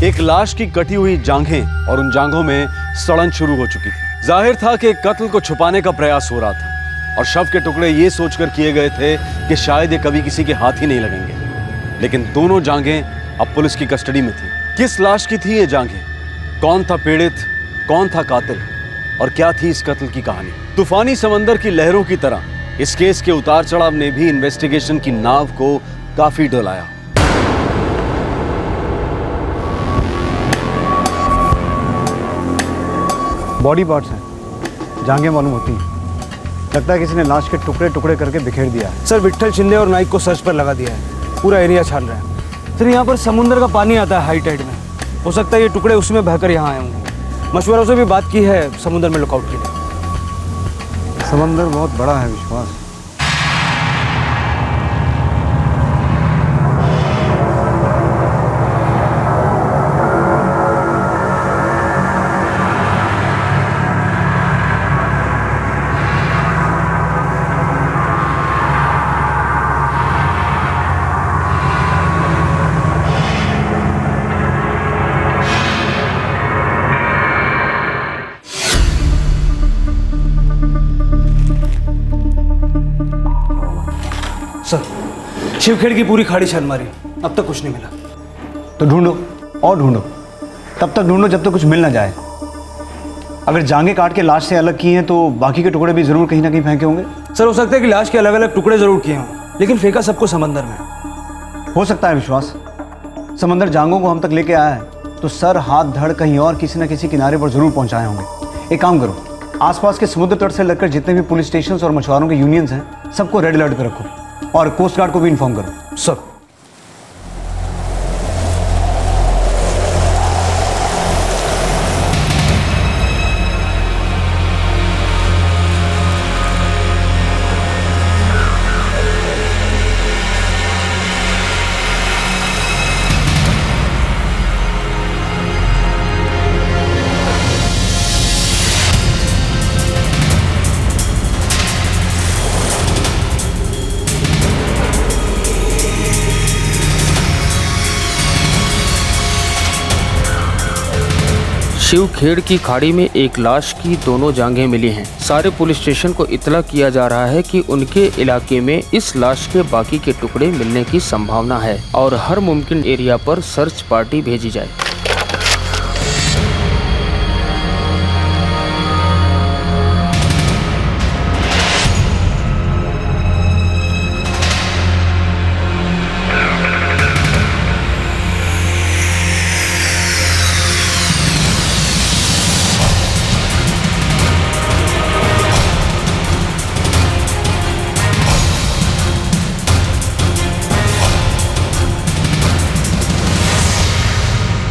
एक लाश की कटी हुई जांघें और उन जांघों में सड़न शुरू हो चुकी थी। जाहिर था कि कत्ल को छुपाने का प्रयास हो रहा था और शव के टुकड़े ये सोचकर किए गए थे कि शायद ये कभी किसी के हाथ ही नहीं लगेंगे। लेकिन दोनों जांघें अब पुलिस की कस्टडी में थी। किस लाश की थी ये जांघें? कौन था पीड़ित, कौन था कातिल और क्या थी इस कत्ल की कहानी? तूफानी समंदर की लहरों की तरह इस केस के उतार चढ़ाव ने भी इन्वेस्टिगेशन की नाव को काफी डोलाया। बॉडी पार्ट्स हैं, जांघें मालूम होती हैं। लगता है किसी ने लाश के टुकड़े टुकड़े करके बिखेर दिया है। सर विट्ठल शिंदे और नाइक को सर्च पर लगा दिया है, पूरा एरिया छान रहा है। सर यहाँ पर समुद्र का पानी आता है हाई टाइड में, हो सकता है ये टुकड़े उसमें बहकर यहाँ आए होंगे। मशवरों से भी बात की है समुद्र में लुकआउट के लिए। समंदर बहुत बड़ा है विश्वास। सर शिवखेड़ की पूरी खाड़ी छान मारी, अब तक कुछ नहीं मिला। तो ढूंढो और ढूंढो, तब तक ढूंढो जब तक कुछ मिल ना जाए। अगर जांघें काट के लाश से अलग की हैं तो बाकी के टुकड़े भी जरूर कहीं ना कहीं फेंके होंगे। सर हो सकता है कि लाश के अलग अलग टुकड़े जरूर किए हों, लेकिन फेंका सबको समंदर में। हो सकता है विश्वास, समंदर जांघों को हम तक लेके आया है तो सर हाथ धड़ कहीं और किसी न किसी किनारे पर जरूर पहुंचाए होंगे। एक काम करो, आसपास के समुद्र तट से लगकर जितने भी पुलिस स्टेशन और मछुआरों के यूनियंस हैं सबको रेड अलर्ट पे रखो और कोस्ट गार्ड को भी इन्फॉर्म करो। सर शिवखेड़ की खाड़ी में एक लाश की दोनों जांघें मिली हैं। सारे पुलिस स्टेशन को इतला किया जा रहा है कि उनके इलाके में इस लाश के बाकी के टुकड़े मिलने की संभावना है और हर मुमकिन एरिया पर सर्च पार्टी भेजी जाए।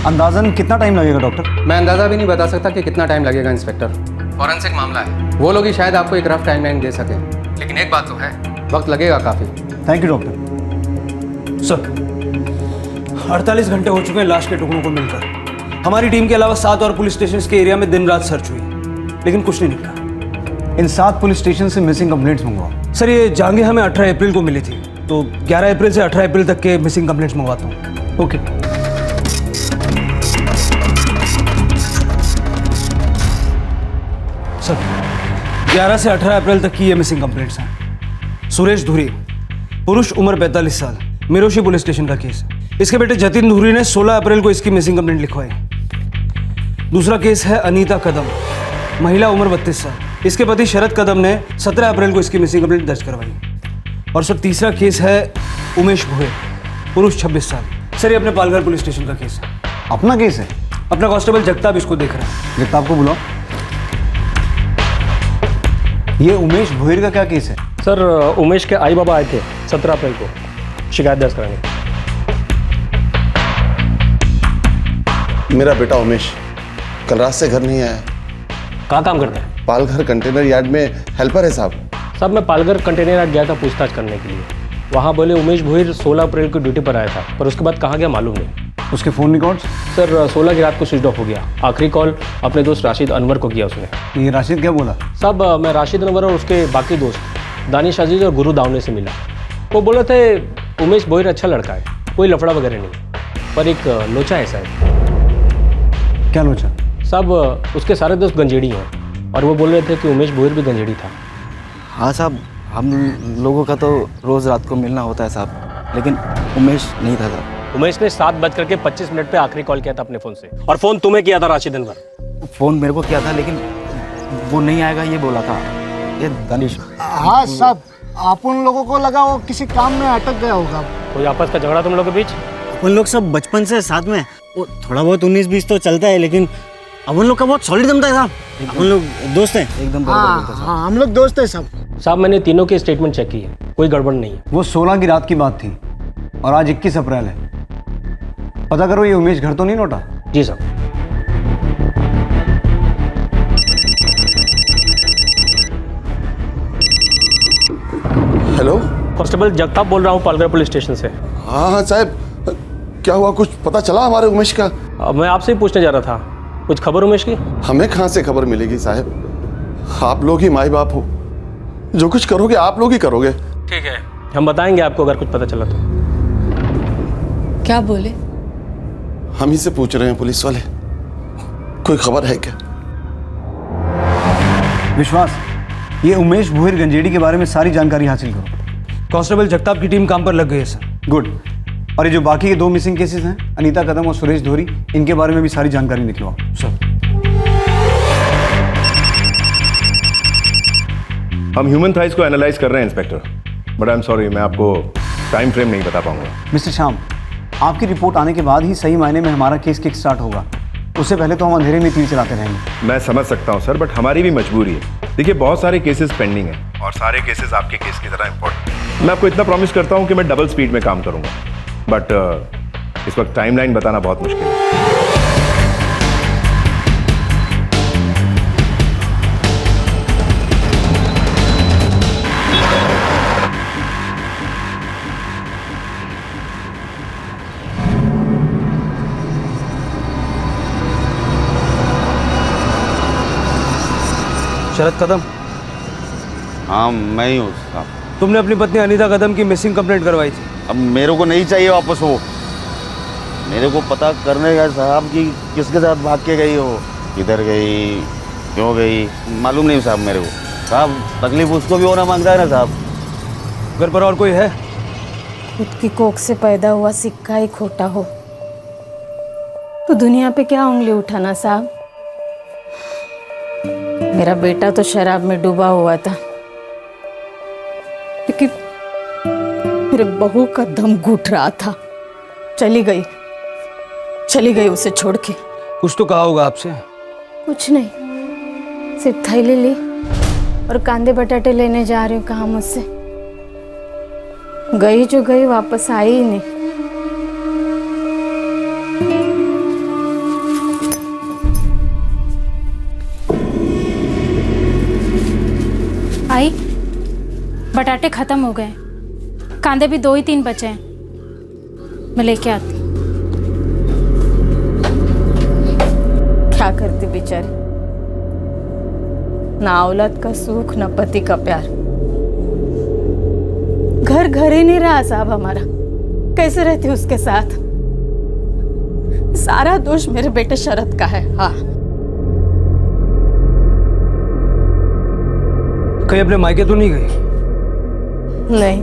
अंदाजन कितना टाइम लगेगा डॉक्टर? मैं अंदाज़ा भी नहीं बता सकता कि कितना टाइम लगेगा इंस्पेक्टर। फॉरेंसिक मामला है, वो लोग ही शायद आपको एक रफ टाइमलाइन दे सके, लेकिन एक बात तो है, वक्त लगेगा काफ़ी। Thank you doctor. सर 48 घंटे हो चुके हैं लाश के टुकड़ों को मिलकर। हमारी टीम के अलावा 7 और पुलिस स्टेशन के एरिया में दिन रात सर्च हुई, लेकिन कुछ नहीं निकला। इन 7 पुलिस स्टेशन से मिसिंग कंप्लेंट्स मंगवाओ। सर ये जांघें हमें 18 अप्रैल को मिली थी, तो 11 अप्रैल से 18 अप्रैल तक के मिसिंग कंप्लेंट्स मंगवाता हूँ। ओके। सर 11 से 18 अप्रैल तक की ये मिसिंग कंप्लेंट्स हैं। सुरेश धुरी, पुरुष, उम्र 45 साल, मिरोशी पुलिस स्टेशन का केस है। इसके बेटे जतिन धुरी ने 16 अप्रैल को इसकी मिसिंग कंप्लेंट लिखवाई। दूसरा केस है अनीता कदम, महिला, उम्र 32 साल। इसके पति शरद कदम ने 17 अप्रैल को इसकी मिसिंग कंप्लेंट दर्ज करवाई। और सर तीसरा केस है उमेश भोयर, पुरुष, 26 साल। सर ये अपने पालघर पुलिस स्टेशन का केस है। अपना केस है? अपना कांस्टेबल जगताप इसको देख रहा है। जगताप को बुलाओ। ये उमेश भोयर का क्या केस है? सर उमेश के आई बाबा आए थे 17 अप्रैल को शिकायत दर्ज कराने। मेरा बेटा उमेश कल रात से घर नहीं आया। कहाँ काम करते हैं? पालघर कंटेनर यार्ड में हेल्पर है साहब। साहब मैं पालघर कंटेनर यार्ड गया था पूछताछ करने के लिए। वहाँ बोले उमेश भोयर 16 अप्रैल को ड्यूटी पर आया था, पर उसके बाद कहाँ गया मालूम नहीं। उसके फ़ोन रिकॉर्ड्स? सर 16 की रात को स्विच ऑफ हो गया। आखिरी कॉल अपने दोस्त राशिद अनवर को किया उसने। ये राशिद क्या बोला? साहब मैं राशिद अनवर और उसके बाकी दोस्त दानिश अजीज और गुरु दावने से मिला। वो बोले थे उमेश भोयर अच्छा लड़का है, कोई लफड़ा वगैरह नहीं, पर एक लोचा है शायद। क्या लोचा? साहब उसके सारे दोस्त गंजेड़ी हैं और वो बोल रहे थे कि उमेश भोईर भी गंजेड़ी था। हाँ साहब, हम लोगों का तो रोज़ रात को मिलना होता है साहब, लेकिन उमेश नहीं था साहब। उमेश ने 7:25 पे आखिरी कॉल किया था अपने फ़ोन से, और फ़ोन तुम्हें किया था राशिद अनवर। फ़ोन मेरे को किया था, लेकिन वो नहीं आएगा ये बोला था। ये दानिश। हाँ साहब, आप उन लोगों को लगा वो किसी काम में अटक गया होगा। कोई आपस का झगड़ा तुम लोग के बीच? अपन लोग सब बचपन से साथ में, वो थोड़ा बहुत 19-20 तो चलता है, लेकिन अपन लोग का बहुत सॉलिड जमता है साहब। अपन लोग दोस्त हैं एकदम बराबर हाँ बोलता साहब। हाँ, हम लोग दोस्त हैं सब। साहब मैंने तीनों की स्टेटमेंट चेक की है, कोई गड़बड़ नहीं है। वो 16 की रात की बात थी और आज 21 अप्रैल है। पता करो ये उमेश घर तो नहीं लौटा? जी साहब। हेलो। कांस्टेबल जगताप बोल रहा हूँ पालघर पुलिस स्टेशन से। हाँ हाँ साहब, क्या हुआ, कुछ पता चला हमारे उमेश का? मैं आपसे ही पूछने जा रहा था, कुछ खबर उमेश की? हमें कहाँ से खबर मिलेगी साहब, आप लोग ही माई बाप हो, जो कुछ करोगे आप लोग ही करोगे। ठीक है, हम बताएंगे आपको अगर कुछ पता चला तो। क्या बोले? हम ही से पूछ रहे हैं पुलिस वाले, कोई खबर है क्या? विश्वास, ये उमेश भोईर गंजेड़ी के बारे में सारी जानकारी हासिल करो। कांस्टेबल जगताप की टीम काम पर लग गई है सर। गुड। और ये जो बाकी के 2 मिसिंग केसेस हैं, अनीता कदम और सुरेश धोरी, इनके बारे में भी सारी जानकारी निकलवाओ। सर हम ह्यूमन थाइज को एनालाइज कर रहे हैं inspector, but I am sorry, मैं आपको टाइम फ्रेम नहीं बता पाऊंगा। मिस्टर श्याम, आपकी रिपोर्ट आने के बाद ही सही मायने में हमारा केस किक स्टार्ट होगा। उससे पहले तो हम अंधेरे में तीर चलाते रहेंगे। मैं समझ सकता हूं सर, बट हमारी भी मजबूरी है। देखिए, बहुत सारे केसेस पेंडिंग हैं और सारे केसेस आपके केस की तरह इंपॉर्टेंट। मैं आपको इतना प्रॉमिस करता हूं कि मैं डबल स्पीड में काम करूंगा, बट इस वक्त टाइमलाइन बताना बहुत मुश्किल है। शरद कदम। हाँ मैं ही हूँ साहब। तुमने अपनी पत्नी अनीता कदम की मिसिंग कंप्लेंट करवाई थी। अब मेरे को नहीं चाहिए वापस वो, मेरे को पता करने का साहब कि किसके साथ भाग के गई हो, किधर गई, क्यों गई, मालूम नहीं साहब मेरे को। साहब तकलीफ उसको भी होना मांगता है ना साहब। घर पर और कोई है? खुद की कोख से पैदा हुआ सिक्का ही खोटा हो तो दुनिया पे क्या उंगली उठाना साहब। मेरा बेटा तो शराब में डूबा हुआ था, लेकिन मेरे बहू का दम घुट रहा था। चली गई उसे छोड़ के। कुछ तो कहा होगा आपसे? कुछ नहीं, सिर्फ थैली ली और कांदे बटाटे लेने जा रही हूँ कहा मुझसे। गई जो गई, वापस आई ही नहीं। आई, बटाटे खत्म हो गए, कांदे भी 2 ही 3 बचे हैं, मैं लेके आती। क्या करती बेचारी, ना औलाद का सुख ना पति का प्यार। घर ही नहीं रहा साहब हमारा, कैसे रहती उसके साथ। सारा दोष मेरे बेटे शरद का है। हाँ, कहीं अपने मायके तो नहीं गई? नहीं,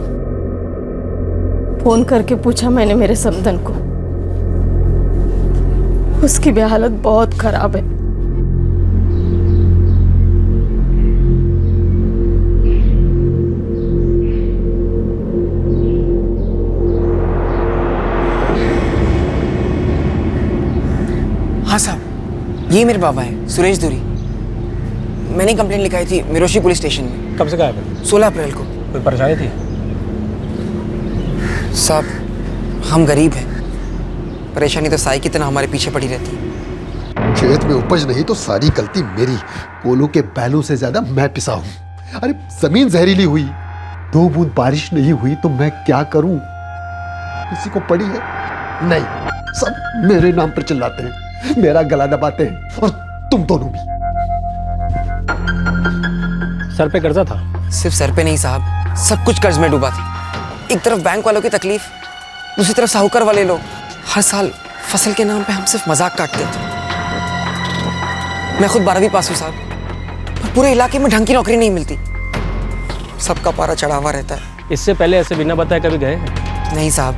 फोन करके पूछा मैंने मेरे समधन को, उसकी भी हालत बहुत खराब है। हाँ साहब, ये मेरे बाबा है, सुरेश धुरी। मैंने कंप्लेंट लिखाई थी मिरोशी पुलिस स्टेशन में। कब से गायब है? 16 अप्रैल को। कोई परेशानी थी? साहब, हम गरीब हैं, परेशानी तो साई की तरह हमारे पीछे पड़ी रहती है। खेत में उपज नहीं तो सारी गलती मेरी। कोलू के बैलों से ज्यादा मैं पिसा हूं। अरे जमीन जहरीली हुई, 2 बूंद बारिश नहीं हुई तो मैं क्या करूं? किसी को पड़ी है? नहीं, सब मेरे नाम पर चिल्लाते हैं, मेरा गला दबाते हैं, और तुम दोनों भी। सर पे कर्जा था? सिर्फ सर पे नहीं साहब, सब कुछ कर्ज में डूबा था। एक तरफ बैंक वालों की तकलीफ, दूसरी तरफ साहूकार वाले लोग हर साल फसल के नाम पे हम सिर्फ मजाक काटते थे। मैं खुद 12वीं पास हूँ साहब, पर पूरे इलाके में ढंग की नौकरी नहीं मिलती, सबका पारा चढ़ा हुआ रहता है। इससे पहले ऐसे बिना बताए कभी गए हैं? नहीं साहब,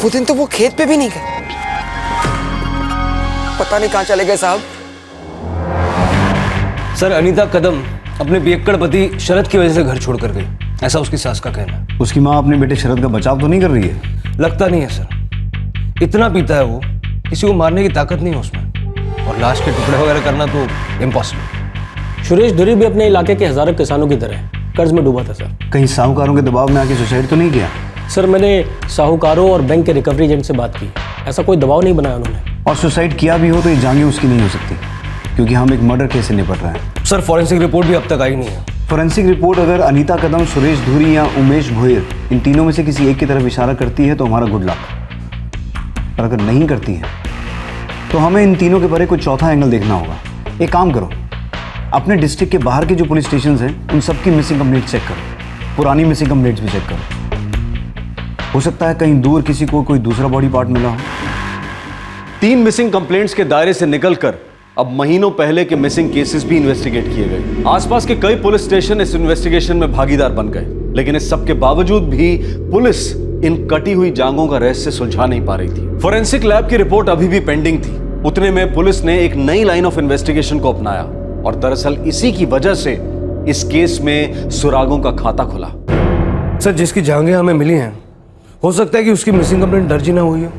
वो दिन तो वो खेत पे भी नहीं गए, पता नहीं कहाँ चले गए साहब। सर, अनीता कदम अपने पियक्कड़ पति शरद की वजह से घर छोड़कर गई, ऐसा उसकी सास का कहना है। उसकी माँ अपने बेटे शरद का बचाव तो नहीं कर रही है? लगता नहीं है सर, इतना पीता है वो, किसी को मारने की ताकत नहीं है उसमें, और लाश के टुकड़े वगैरह करना तो इम्पॉसिबल। सुरेश धुरी भी अपने इलाके के हजारों किसानों की तरह कर्ज में डूबा था सर। कहीं साहूकारों के दबाव में आके सुसाइड तो नहीं किया? सर, मैंने साहूकारों और बैंक के रिकवरी एजेंट से बात की, ऐसा कोई दबाव नहीं बनाया उन्होंने। और सुसाइड किया भी हो तो ये जांघें उसकी नहीं हो सकती, क्योंकि हम एक मर्डर केस से निपट रहे हैं। सर, फॉरेंसिक रिपोर्ट भी अब तक आई नहीं है। फॉरेंसिक रिपोर्ट अगर अनीता कदम, सुरेश धुरी या उमेश भोयर इन तीनों में से किसी एक की तरफ इशारा करती है तो हमारा गुड लक, और अगर नहीं करती है तो हमें इन तीनों के परे कोई चौथा एंगल देखना होगा। एक काम करो, अपने डिस्ट्रिक्ट के बाहर के जो पुलिस स्टेशन हैं उन सबकी मिसिंग कंप्लेंट चेक करो, पुरानी मिसिंग कंप्लेंट्स भी चेक करो, हो सकता है कहीं दूर किसी को कोई दूसरा बॉडी पार्ट मिला हो। 3 मिसिंग कंप्लेंट्स के दायरे से निकलकर अब महीनों पहले के मिसिंग केसेस भी इन्वेस्टिगेट किए गए। आसपास के कई पुलिस स्टेशन इस इन्वेस्टिगेशन में भागीदार बन गए, लेकिन इस सब के बावजूद भी पुलिस इन कटी हुई जांघों का रहस्य सुलझा नहीं पा रही थी। फोरेंसिक लैब की रिपोर्ट अभी भी पेंडिंग थी। उतने में पुलिस ने एक नई लाइन ऑफ इन्वेस्टिगेशन को अपनाया, और दरअसल इसी की वजह से इस केस में सुरागों का खाता खुला। सर, जिसकी जांघें हमें मिली हैं, हो सकता है कि उसकी मिसिंग कंप्लेंट दर्ज ही ना हुई हो।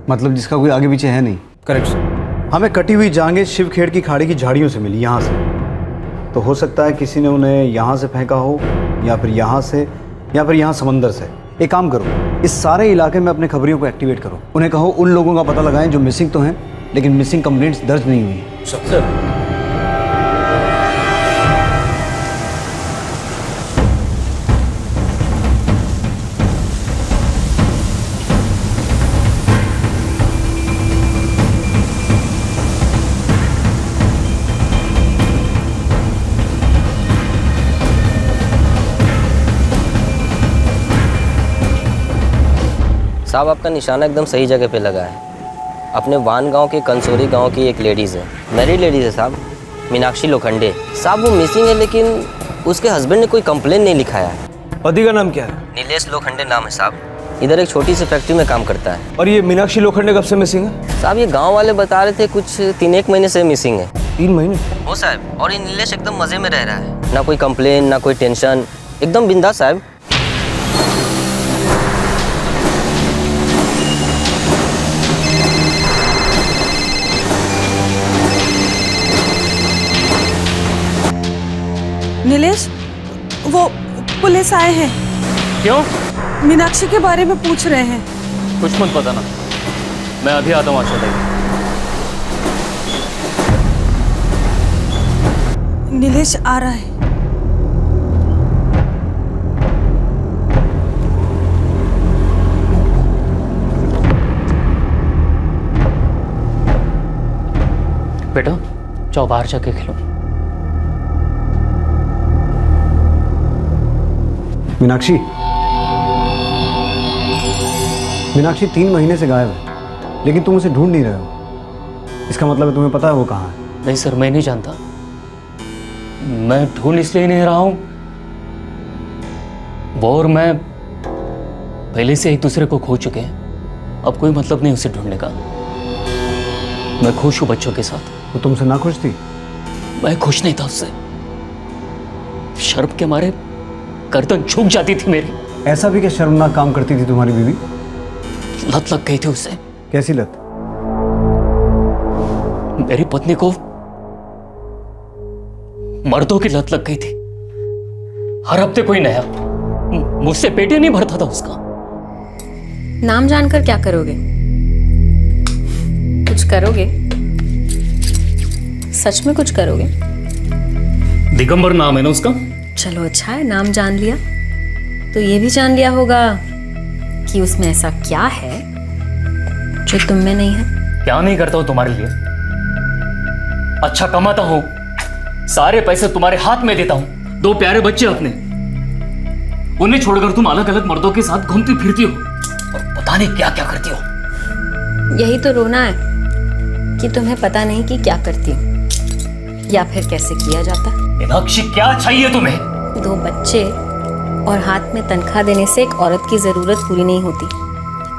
मतलब जिसका कोई आगे पीछे है नहीं? Correct sir. हमें कटी हुई जांघें शिवखेड़ की खाड़ी की झाड़ियों से मिली, यहाँ से। तो हो सकता है किसी ने उन्हें यहाँ से फेंका हो, या फिर यहाँ से, या फिर यहाँ समंदर से। एक काम करो, इस सारे इलाके में अपने खबरियों को एक्टिवेट करो, उन्हें कहो उन लोगों का पता लगाएं जो मिसिंग तो हैं लेकिन मिसिंग कंप्लेंट्स दर्ज नहीं हुई हैं। सर, साहब, आपका निशाना एकदम सही जगह पे लगा है। अपने वान गांव के कंसोरी गांव की एक लेडीज़ है, मैरिड लेडीज़ है साहब, मीनाक्षी लोखंडे। साहब, वो मिसिंग है, लेकिन उसके हस्बैंड ने कोई कंप्लेन नहीं लिखाया है। पति का नाम क्या है? नीलेश लोखंडे नाम है साहब, इधर एक छोटी सी फैक्ट्री में काम करता है। और ये मीनाक्षी लोखंडे कब से मिसिंग है? साहब, ये गाँव वाले बता रहे थे कुछ 3-1 महीने से मिसिंग है। 3 महीने? हो साहब, और ये नीलेश एकदम मज़े में रह रहा है, ना कोई कंप्लेन ना कोई टेंशन, एकदम बिंदास साहब। नीलेश, वो पुलिस आए हैं। क्यों? मीनाक्षी के बारे में पूछ रहे हैं। कुछ मत बताना, मैं अभी आता हूँ। अच्छा, नीलेश आ रहा है। बेटा, जाओ बाहर जाके खेलो। मीनाक्षी, मीनाक्षी 3 महीने से गायब है, लेकिन तुम उसे ढूंढ नहीं रहे हो। इसका मतलब है तुम्हें पता है वो कहाँ है? नहीं सर, मैं नहीं जानता। मैं ढूंढ इसलिए नहीं रहा हूं, वो और मैं पहले से एक दूसरे को खो चुके हैं, अब कोई मतलब नहीं उसे ढूंढने का। मैं खुश हूं बच्चों के साथ। वो तुमसे ना खुश थी? मैं खुश नहीं था उससे, शर्म के मारे गर्दन झुक जाती थी मेरी। ऐसा भी क्या शर्मनाक काम करती थी तुम्हारी बीवी? लत लग गई थी उसे। कैसी लत? मेरी पत्नी को मर्दों की लत लग गई थी। हर हफ्ते कोई नया, मुझसे पेट ही नहीं भरता था उसका। नाम जानकर क्या करोगे? कुछ करोगे? सच में कुछ करोगे? दिगंबर नाम है ना उसका। चलो अच्छा है, नाम जान लिया तो ये भी जान लिया होगा कि उसमें ऐसा क्या है जो तुम में नहीं है। क्या नहीं करता हूं तुम्हारे लिए? अच्छा कमाता हूं, सारे पैसे तुम्हारे हाथ में देता हूं, 2 प्यारे बच्चे अपने, उन्हें छोड़कर तुम अलग अलग मर्दों के साथ घूमती फिरती हो और पता नहीं क्या क्या करती हो। यही तो रोना है, कि तुम्हें पता नहीं कि क्या करती हूँ या फिर कैसे किया जाता। मीनाक्षी क्या चाहिए तुम्हें? 2 बच्चे और हाथ में तनख्वाह देने से एक औरत की जरूरत पूरी नहीं होती।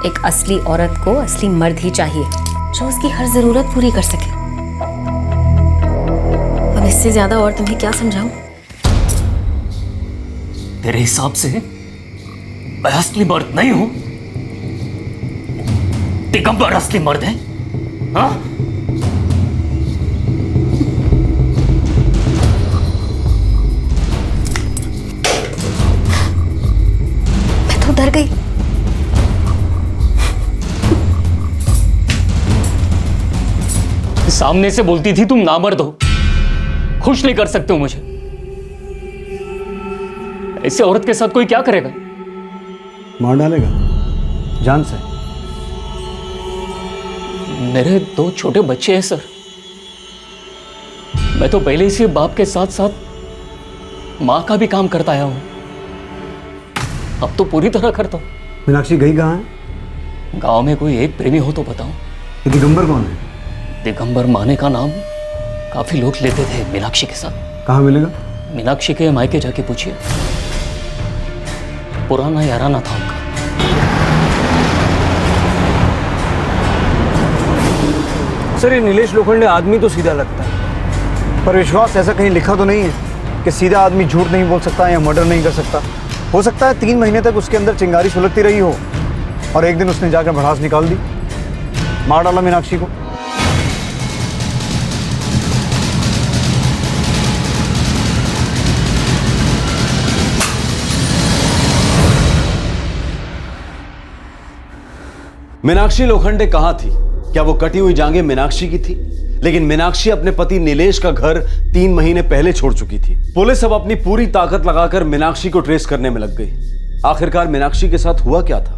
एक असली औरत को असली मर्द ही चाहिए जो उसकी हर जरूरत पूरी कर सके। अब इससे ज्यादा और तुम्हें क्या समझाऊं? तेरे हिसाब से मैं असली मर्द नहीं हूं? दिगंबर असली मर्द है? हाँ? मैं तो डर गई। सामने से बोलती थी तुम नामर्द हो, खुश नहीं कर सकते हो मुझे। ऐसे औरत के साथ कोई क्या करेगा? मार डालेगा जान से। मेरे 2 छोटे बच्चे हैं सर। मैं तो पहले से बाप के साथ साथ माँ का भी काम करता आया हूं, अब तो पूरी तरह करता हूं। मीनाक्षी गई कहाँ है? गांव में कोई एक प्रेमी हो तो बताओ। ये दिगंबर कौन है? दिगंबर माने का नाम काफी लोग लेते थे मीनाक्षी के साथ। कहाँ मिलेगा? मीनाक्षी के मायके जाके पूछिए, पुराना याराना था उनका। सर ये नीलेश लोखंडे आदमी तो सीधा लगता है, पर विश्वास ऐसा कहीं लिखा तो नहीं है कि सीधा आदमी झूठ नहीं बोल सकता या मर्डर नहीं कर सकता। हो सकता है 3 महीने तक उसके अंदर चिंगारी सुलगती रही हो और एक दिन उसने जाकर भड़ास निकाल दी, मार डाला मीनाक्षी को। मीनाक्षी लोखंडे कहां थी? क्या वो कटी हुई जांघें मीनाक्षी की थी? लेकिन मीनाक्षी अपने पति नीलेश का घर 3 महीने पहले छोड़ चुकी थी। पुलिस अब अपनी पूरी ताकत लगाकर मीनाक्षी को ट्रेस करने में लग गई। आखिरकार मीनाक्षी के साथ हुआ क्या था?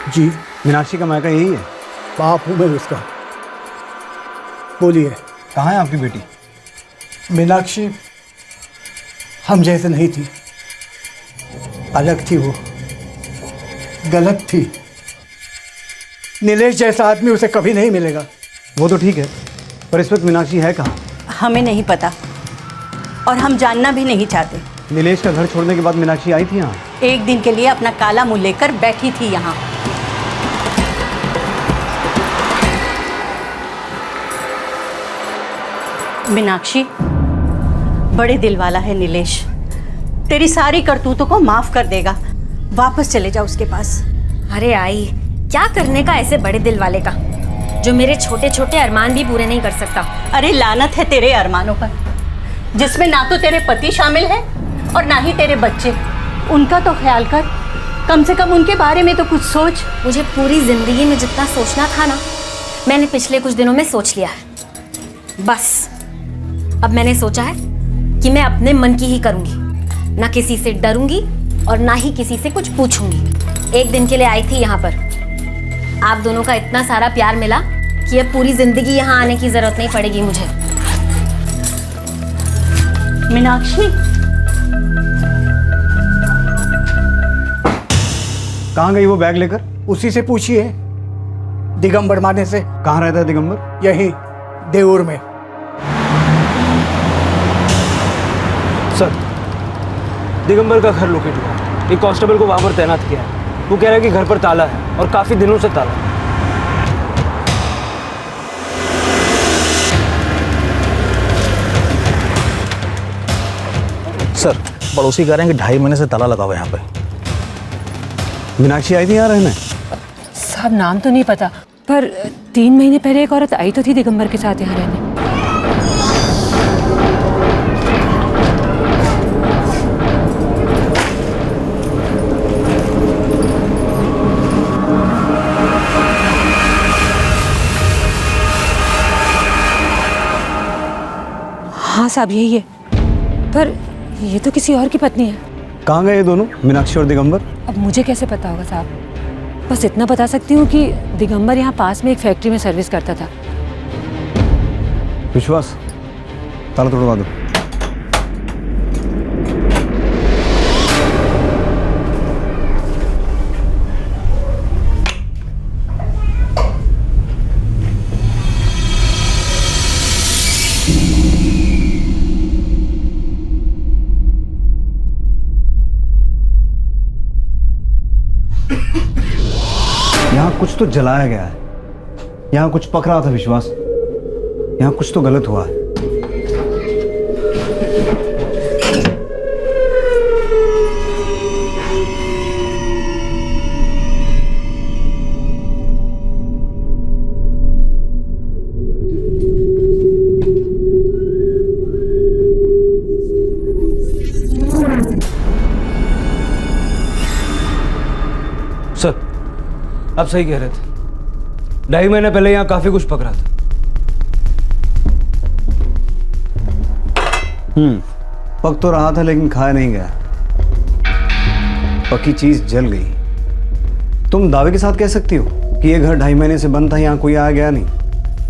जी मीनाक्षी का मायका यही है? बाप हूँ मैं उसका। बोलिए कहाँ है आपकी बेटी? मीनाक्षी हम जैसे नहीं थी, अलग थी, वो गलत थी। नीलेश जैसा आदमी उसे कभी नहीं मिलेगा। वो तो ठीक है, पर इस वक्त मीनाक्षी है कहाँ? हमें नहीं पता और हम जानना भी नहीं चाहते। नीलेश का घर छोड़ने के बाद मीनाक्षी आई थी यहाँ? एक दिन के लिए अपना काला मुंह लेकर बैठी थी यहाँ। मीनाक्षी बड़े दिल वाला है नीलेश, तेरी सारी करतूतों को माफ कर देगा। वापस चले जाओ उसके पास। अरे आई, क्या करने का ऐसे बड़े दिल वाले का जो मेरे छोटे छोटे अरमान भी पूरे नहीं कर सकता। अरे लानत है तेरे अरमानों पर, जिसमें ना तो तेरे पति शामिल है और ना ही तेरे बच्चे। उनका तो ख्याल कर, कम से कम उनके बारे में तो कुछ सोच। मुझे पूरी जिंदगी में जितना सोचना था ना, मैंने पिछले कुछ दिनों में सोच लिया है। बस अब मैंने सोचा है कि मैं अपने मन की ही करूंगी, ना किसी से डरूंगी और ना ही किसी से कुछ पूछूंगी। एक दिन के लिए आई थी यहाँ पर, आप दोनों का इतना सारा प्यार मिला कि अब पूरी जिंदगी यहाँ आने की जरूरत नहीं पड़ेगी मुझे। मीनाक्षी कहाँ गई वो बैग लेकर? उसी से पूछिए, दिगंबर माने से। कहाँ रहता है दिगंबर? यहीं देऊर में। सर दिगंबर का घर लोकेट हुआ, एक कांस्टेबल को वहां पर तैनात किया है। वो कह रहा है कि घर पर ताला है और काफी दिनों से ताला है। सर पड़ोसी कह रहे हैं कि 2.5 महीने से ताला लगा हुआ है यहाँ पे। मीनाक्षी आई थी यहाँ रहने? साहब नाम तो नहीं पता, पर 3 महीने पहले एक औरत आई तो थी दिगंबर के साथ यहाँ रहने। साहब यही है, पर ये तो किसी और की पत्नी है। कहाँ गए ये दोनों, मीनाक्षी और दिगंबर? अब मुझे कैसे पता होगा साहब, बस इतना बता सकती हूँ कि दिगंबर यहाँ पास में एक फैक्ट्री में सर्विस करता था। विश्वास, ताला तोड़वा दो। यहाँ कुछ तो जलाया गया है, यहाँ कुछ पक रहा था विश्वास, यहाँ कुछ तो गलत हुआ है। सर, आप सही कह रहे थे, 2.5 महीने पहले यहाँ काफी कुछ पक रहा था। पक तो रहा था लेकिन खाया नहीं गया, पकी चीज जल गई। तुम दावे के साथ कह सकती हो कि ये घर 2.5 महीने से बंद था, यहाँ कोई आया गया नहीं?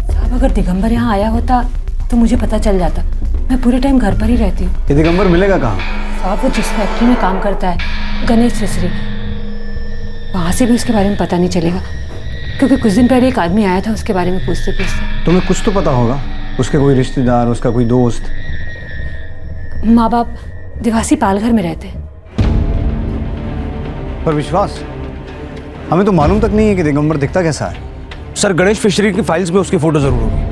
साहब अगर दिगंबर यहाँ आया होता तो मुझे पता चल जाता, मैं पूरे टाइम घर पर ही रहती हूँ। ये दिगंबर मिलेगा कहाँ? साहब वो जिस फैक्ट्री में काम करता है, गणेश मिस्त्री, वहाँ से भी उसके बारे में पता नहीं चलेगा, क्योंकि कुछ दिन पहले एक आदमी आया था उसके बारे में पूछते पूछते। तुम्हें कुछ तो पता होगा, उसके कोई रिश्तेदार, उसका कोई दोस्त? माँ बाप दिवासी पालघर में रहते हैं। पर विश्वास, हमें तो मालूम तक नहीं है कि दिगंबर दिखता कैसा है। सर, गणेश फिशरी की फाइल्स में उसकी फोटो जरूर होगी।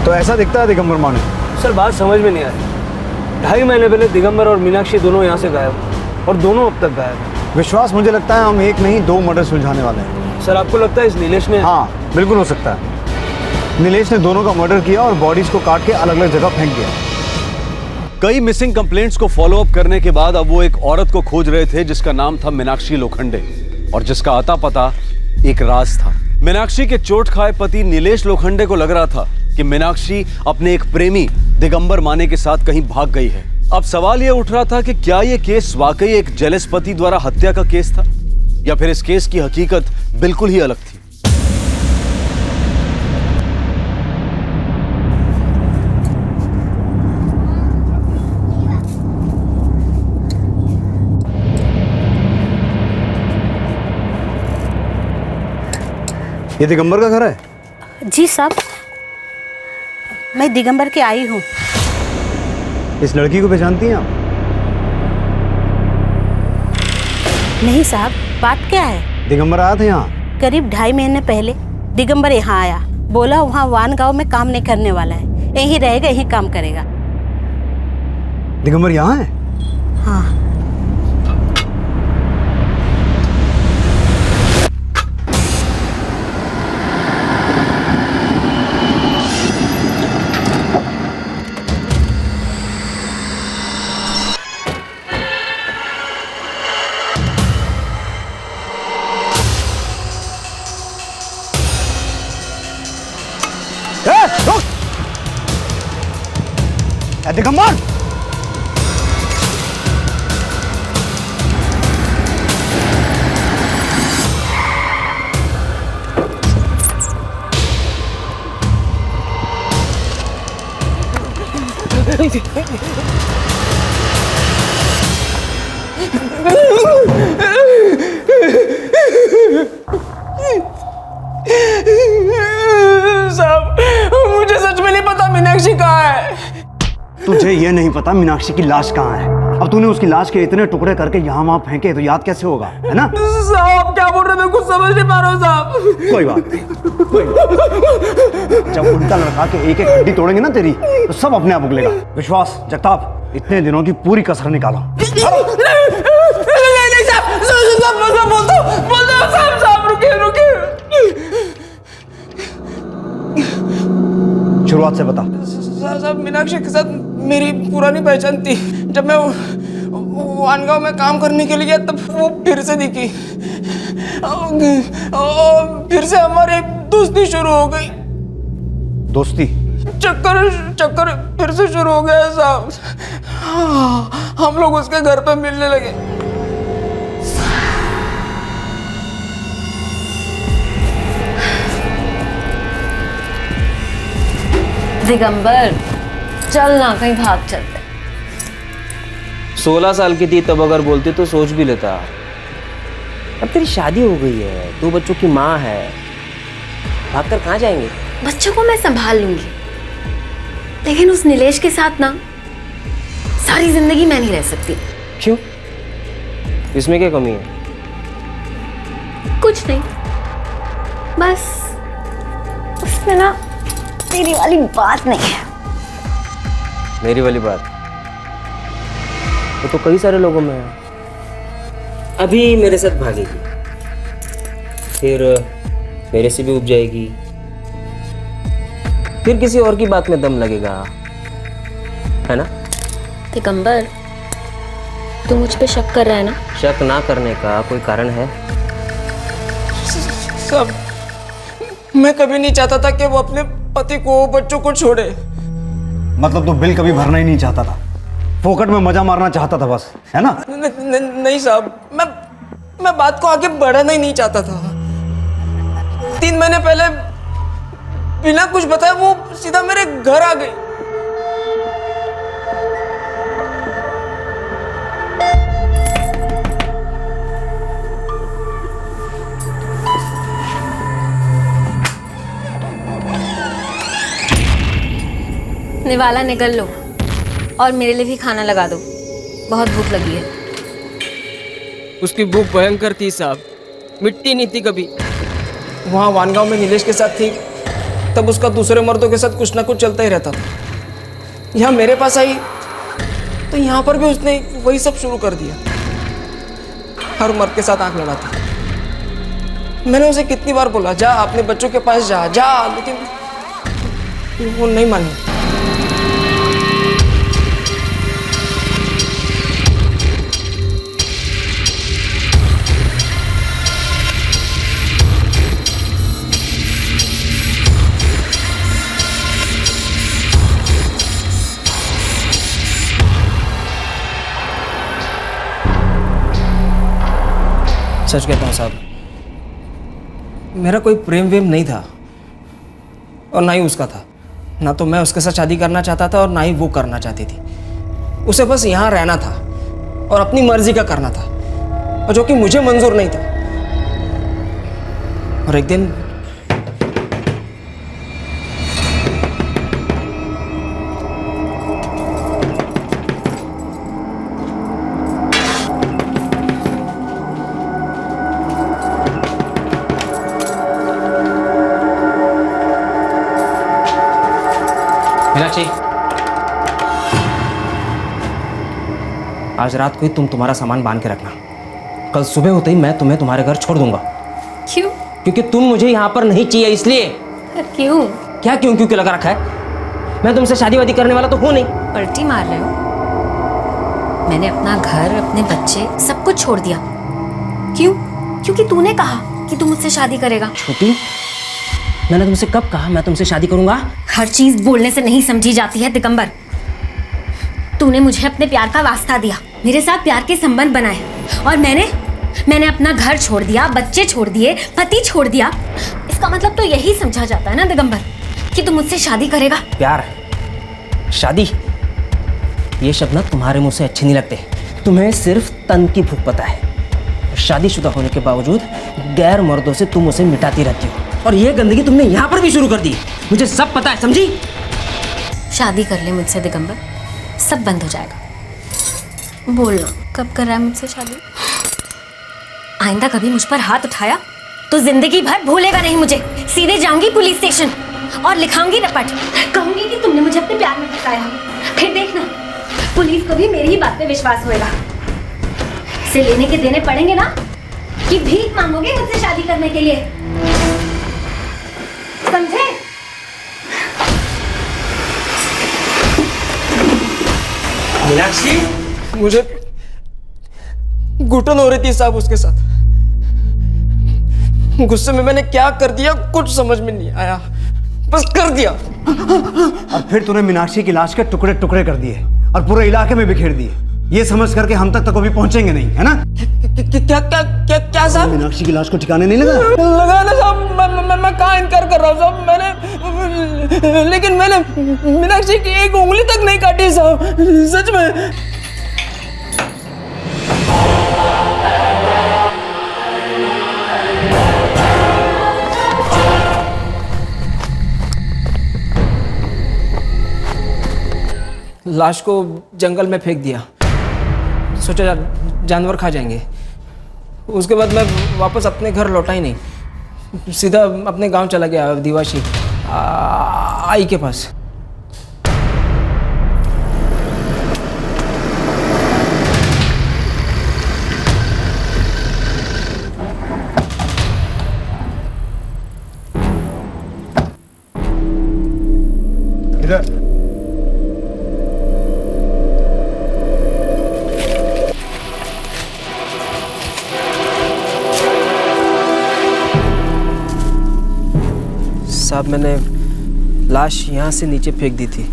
तो ऐसा दिखता है दिगंबर माने? सर, बात समझ में नहीं आ रही। 2.5 महीने पहले दिगंबर और मीनाक्षी दोनों यहाँ से गायब, और दोनों अब तक गायब हैं। विश्वास, मुझे लगता है हम एक नहीं 2 मर्डर सुलझाने वाले हैं। सर, आपको लगता है इस नीलेश ने? हाँ, बिल्कुल हो सकता है। नीलेश ने दोनों का मर्डर किया और बॉडीज को काट के अलग अलग जगह फेंक दिया। कई मिसिंग कंप्लेंट्स को फॉलो अप करने के बाद अब वो एक औरत को खोज रहे थे जिसका नाम था मीनाक्षी लोखंडे, और जिसका आता पता एक राज था। मीनाक्षी के चोट खाए पति नीलेश लोखंडे को लग रहा था कि मीनाक्षी अपने एक प्रेमी दिगंबर माने के साथ कहीं भाग गई है। अब सवाल यह उठ रहा था कि क्या यह केस वाकई एक जेलस पति द्वारा हत्या का केस था, या फिर इस केस की हकीकत बिल्कुल ही अलग थी। ये दिगंबर का घर है? जी साहब, मैं दिगंबर की आई हूँ। इस लड़की को पहचानती हैं आप? नहीं साहब, बात क्या है? दिगंबर आया था यहाँ करीब 2.5 महीने पहले दिगंबर यहाँ आया, बोला वहाँ वान गांव में काम नहीं करने वाला है, यहीं रहेगा, यहीं काम करेगा। दिगंबर यहाँ है? हाँ। दिगंबर! साहब, मुझे सच में नहीं पता मीनाक्षी कहाँ है। तुझे ये नहीं पता मीनाक्षी की लाश कहाँ है? अब तूने उसकी लाश के इतने टुकड़े करके यहाँ वहाँ फेंके तो याद कैसे होगा, है ना? साहब क्या बोल रहे हैं, मैं कुछ समझ नहीं पा रहा हूँ साहब। कोई बात नहीं, कोई बात। जब उल्टा लड़का के एक एक हड्डी तोड़ेंगे ना तेरी, तो सब अपने आप उगलेगा। विश्वास, जगताप, इतने दिनों की पूरी कसर निकाला। शुरुआत से बता। साहब, मीनाक्षी के साथ मेरी पुरानी पहचान थी। जब मैं वानगांव में काम करने के लिए तब वो फिर से दिखी। फिर से हमारी दोस्ती शुरू हो गई। दोस्ती? चक्कर फिर से शुरू हो गया साहब। हम लोग उसके घर पे मिलने लगे। दिगंबर चल ना कहीं भाग चलते। 16 साल की थी तब अगर बोलती तो सोच भी लेता। अब तेरी शादी हो गई है, 2 बच्चों की माँ है, भागकर कहाँ जाएंगे? बच्चों को मैं संभाल लूंगी, लेकिन उस नीलेश के साथ ना सारी जिंदगी मैं नहीं रह सकती। क्यों? इसमें क्या कमी है? कुछ नहीं, बस उसमें ना तेरी वाली बात नहीं है। मेरी वाली बात वो तो कई सारे लोगों में है। अभी मेरे साथ भागेगी, फिर मेरे से भी उब जाएगी, फिर किसी और की बात में दम लगेगा, है ना? दिगंबर तू मुझ पे शक कर रहा है ना? शक ना करने का कोई कारण है? सब मैं कभी नहीं चाहता था कि वो अपने पति को, बच्चों को छोड़े। मतलब तो बिल कभी भरना ही नहीं चाहता था, फोकट में मजा मारना चाहता था बस, है ना? नहीं साहब, मैं बात को आगे बढ़ाना ही नहीं चाहता था। 3 महीने पहले बिना कुछ बताए वो सीधा मेरे घर आ गई। निवाला निगल लो और मेरे लिए भी खाना लगा दो, बहुत भूख लगी है। उसकी भूख भयंकर थी साहब, मिट्टी नहीं थी कभी। वहाँ वानगांव में नीलेश के साथ थी तब उसका दूसरे मर्दों के साथ कुछ ना कुछ चलता ही रहता था। यहाँ मेरे पास आई तो यहाँ पर भी उसने वही सब शुरू कर दिया। हर मर्द के साथ आंख लड़ाती। मैंने उसे कितनी बार बोला जा अपने बच्चों के पास जा, लेकिन वो नहीं मानी। सच कहता हूँ साहब, मेरा कोई प्रेम वेम नहीं था और ना ही उसका था। ना तो मैं उसके साथ शादी करना चाहता था और ना ही वो करना चाहती थी। उसे बस यहाँ रहना था और अपनी मर्जी का करना था, और जो कि मुझे मंजूर नहीं था। और एक दिन मीनाक्षी, आज रात को ही तुम तुम्हारा सामान बांध के रखना। कल सुबह होते ही मैं तुम्हें तुम्हारे घर छोड़ दूंगा। क्यों? क्योंकि तुम मुझे यहाँ पर नहीं चाहिए, इसलिए। क्यों? क्या क्यों क्यों लगा रखा है? मैं तुमसे शादी वादी करने वाला तो हूँ नहीं। पलटी मार रहे हो? मैंने अपना घर, अपने बच्चे सब कुछ छोड़ दिया। क्यों? क्योंकि तूने कहा कि तू मुझसे शादी करेगा। छोटी, मैंने तुमसे कब कहा मैं तुमसे शादी करूंगा? हर चीज बोलने से नहीं समझी जाती है दिगंबर। तूने मुझे अपने प्यार का वास्ता दिया, मेरे साथ प्यार के संबंध बनाए, और मैंने अपना घर छोड़ दिया, बच्चे छोड़ दिए, पति छोड़ दिया। इसका मतलब तो यही समझा जाता है ना दिगंबर कि तू मुझसे शादी करेगा। प्यार, शादी, ये शब्द ना तुम्हारे मुंह से अच्छे नहीं लगते। तुम्हें सिर्फ तन की भूख पता है। शादीशुदा होने के बावजूद गैर मर्दों से तुम उसे मिटाती रहती हो, और ये गंदगी तुमने यहाँ पर भी शुरू कर दी। मुझे सब पता है, समझी? शादी कर ले मुझसे दिगंबर, सब बंद हो जाएगा। बोलना कब कर रहा है मुझसे शादी? आइंदा कभी मुझ पर हाथ उठाया तो जिंदगी भर भूलेगा नहीं मुझे। सीधे जाऊंगी पुलिस स्टेशन और लिखाऊंगी रपट, कहूंगी कि तुमने मुझे अपने प्यार में फंसाया। फिर देखना, पुलिस को भी मेरी ही बात पे विश्वास होएगा। इसे लेने के देने पड़ेंगे ना, कि भीख मांगोगे मुझसे शादी करने के लिए, समझे? मीनाक्षी, घुटन हो रही थी साहब उसके साथ। गुस्से में मैंने क्या कर दिया कुछ समझ में नहीं आया, बस कर दिया। और फिर तूने मीनाक्षी की लाश के टुकड़े टुकड़े कर दिए और पूरे इलाके में बिखेर दिए, ये समझ करके हम तक तो कभी पहुंचेंगे नहीं, है ना? क्या क्या क्या क्या साहब? मीनाक्षी की लाश को ठिकाने नहीं लगा? लगा ना साहब, मैं कहाँ इनकार कर रहा हूँ साहब, लेकिन मैंने मीनाक्षी की एक उंगली तक नहीं काटी साहब, सच में। लाश को जंगल में फेंक दिया, सोचा जानवर खा जाएंगे। उसके बाद मैं वापस अपने घर लौटा ही नहीं, सीधा अपने गांव चला गया, दिवाशी आई के पास। इधर साहब, मैंने लाश यहाँ से नीचे फेंक दी थी।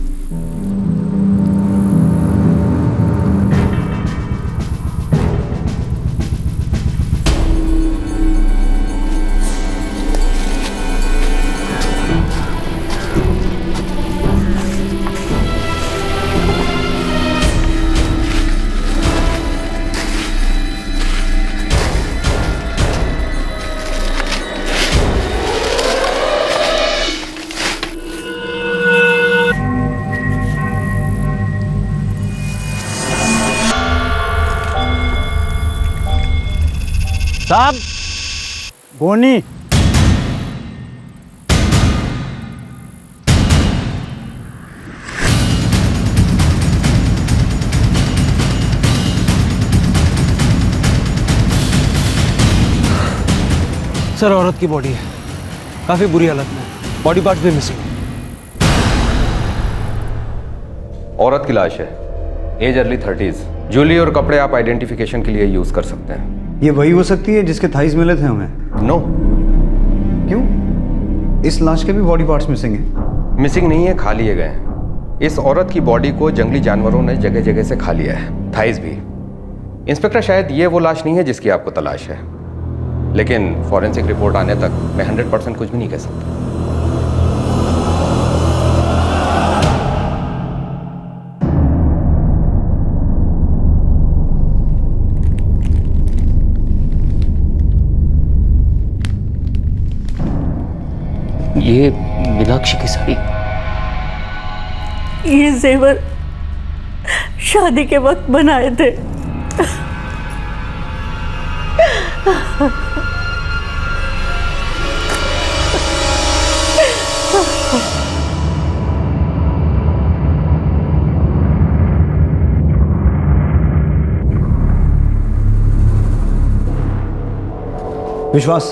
साहब, गोनी। सर, औरत की बॉडी है, काफी बुरी हालत में, बॉडी पार्ट्स भी मिसिंग। औरत की लाश है, एज अर्ली 30s। ज्वेलरी और कपड़े आप आइडेंटिफिकेशन के लिए यूज कर सकते हैं। ये वही हो सकती है जिसके थाइज मिले थे हमें? नो। क्यों? इस लाश के भी बॉडी पार्ट्स मिसिंग हैं। मिसिंग नहीं है, खा लिए गए हैं। इस औरत की बॉडी को जंगली जानवरों ने जगह जगह से खा लिया है, थाइज भी। इंस्पेक्टर, शायद ये वो लाश नहीं है जिसकी आपको तलाश है, लेकिन फॉरेंसिक रिपोर्ट आने तक मैं 100% कुछ भी नहीं कह सकता। ये मीनाक्षी की साड़ी। ये जेवर शादी के वक्त बनाए थे। विश्वास,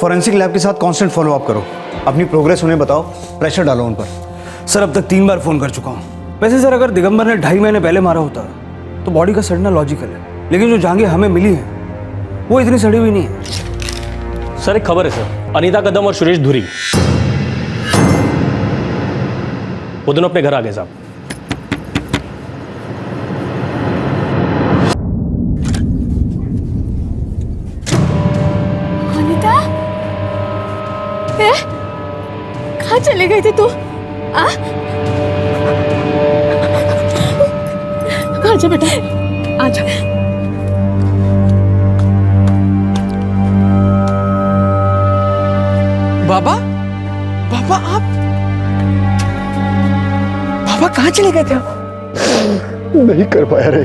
फॉरेंसिक लैब के साथ कांस्टेंट फॉलो अप करो, अपनी प्रोग्रेस उन्हें बताओ, प्रेशर डालो उन पर। सर, अब तक 3 बार फोन कर चुका हूँ। वैसे सर, अगर दिगंबर ने 2.5 महीने पहले मारा होता तो बॉडी का सड़ना लॉजिकल है, लेकिन जो जांघें हमें मिली हैं वो इतनी सड़ी हुई नहीं है। सर, एक खबर है सर, अनीता कदम और सुरेश धुरी वो दोनों अपने घर आ गए साहब। अनीता, कहाँ चले गए थे तू? आजा बेटा, आजा। बाबा, बाबा आप, बाबा कहाँ चले गए थे आप? नहीं कर पाया रे,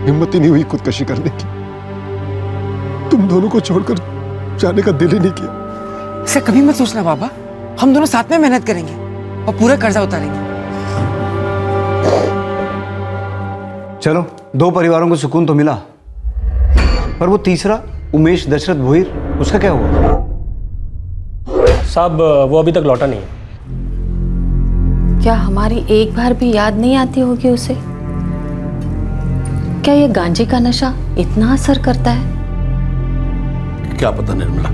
हिम्मत ही नहीं हुई खुदकशी करने की। तुम दोनों को छोड़कर जाने का दिल ही नहीं किया। ऐसा कभी मत सोचना बाबा, हम दोनों साथ में मेहनत करेंगे और पूरा कर्जा उतारेंगे। चलो, 2 परिवारों को सुकून तो मिला, पर वो तीसरा उमेश दशरथ भोईर, उसका क्या हुआ? साहब, वो अभी तक लौटा नहीं है। क्या हमारी एक बार भी याद नहीं आती होगी उसे? क्या ये गांजे का नशा इतना असर करता है? क्या पता निर्मला,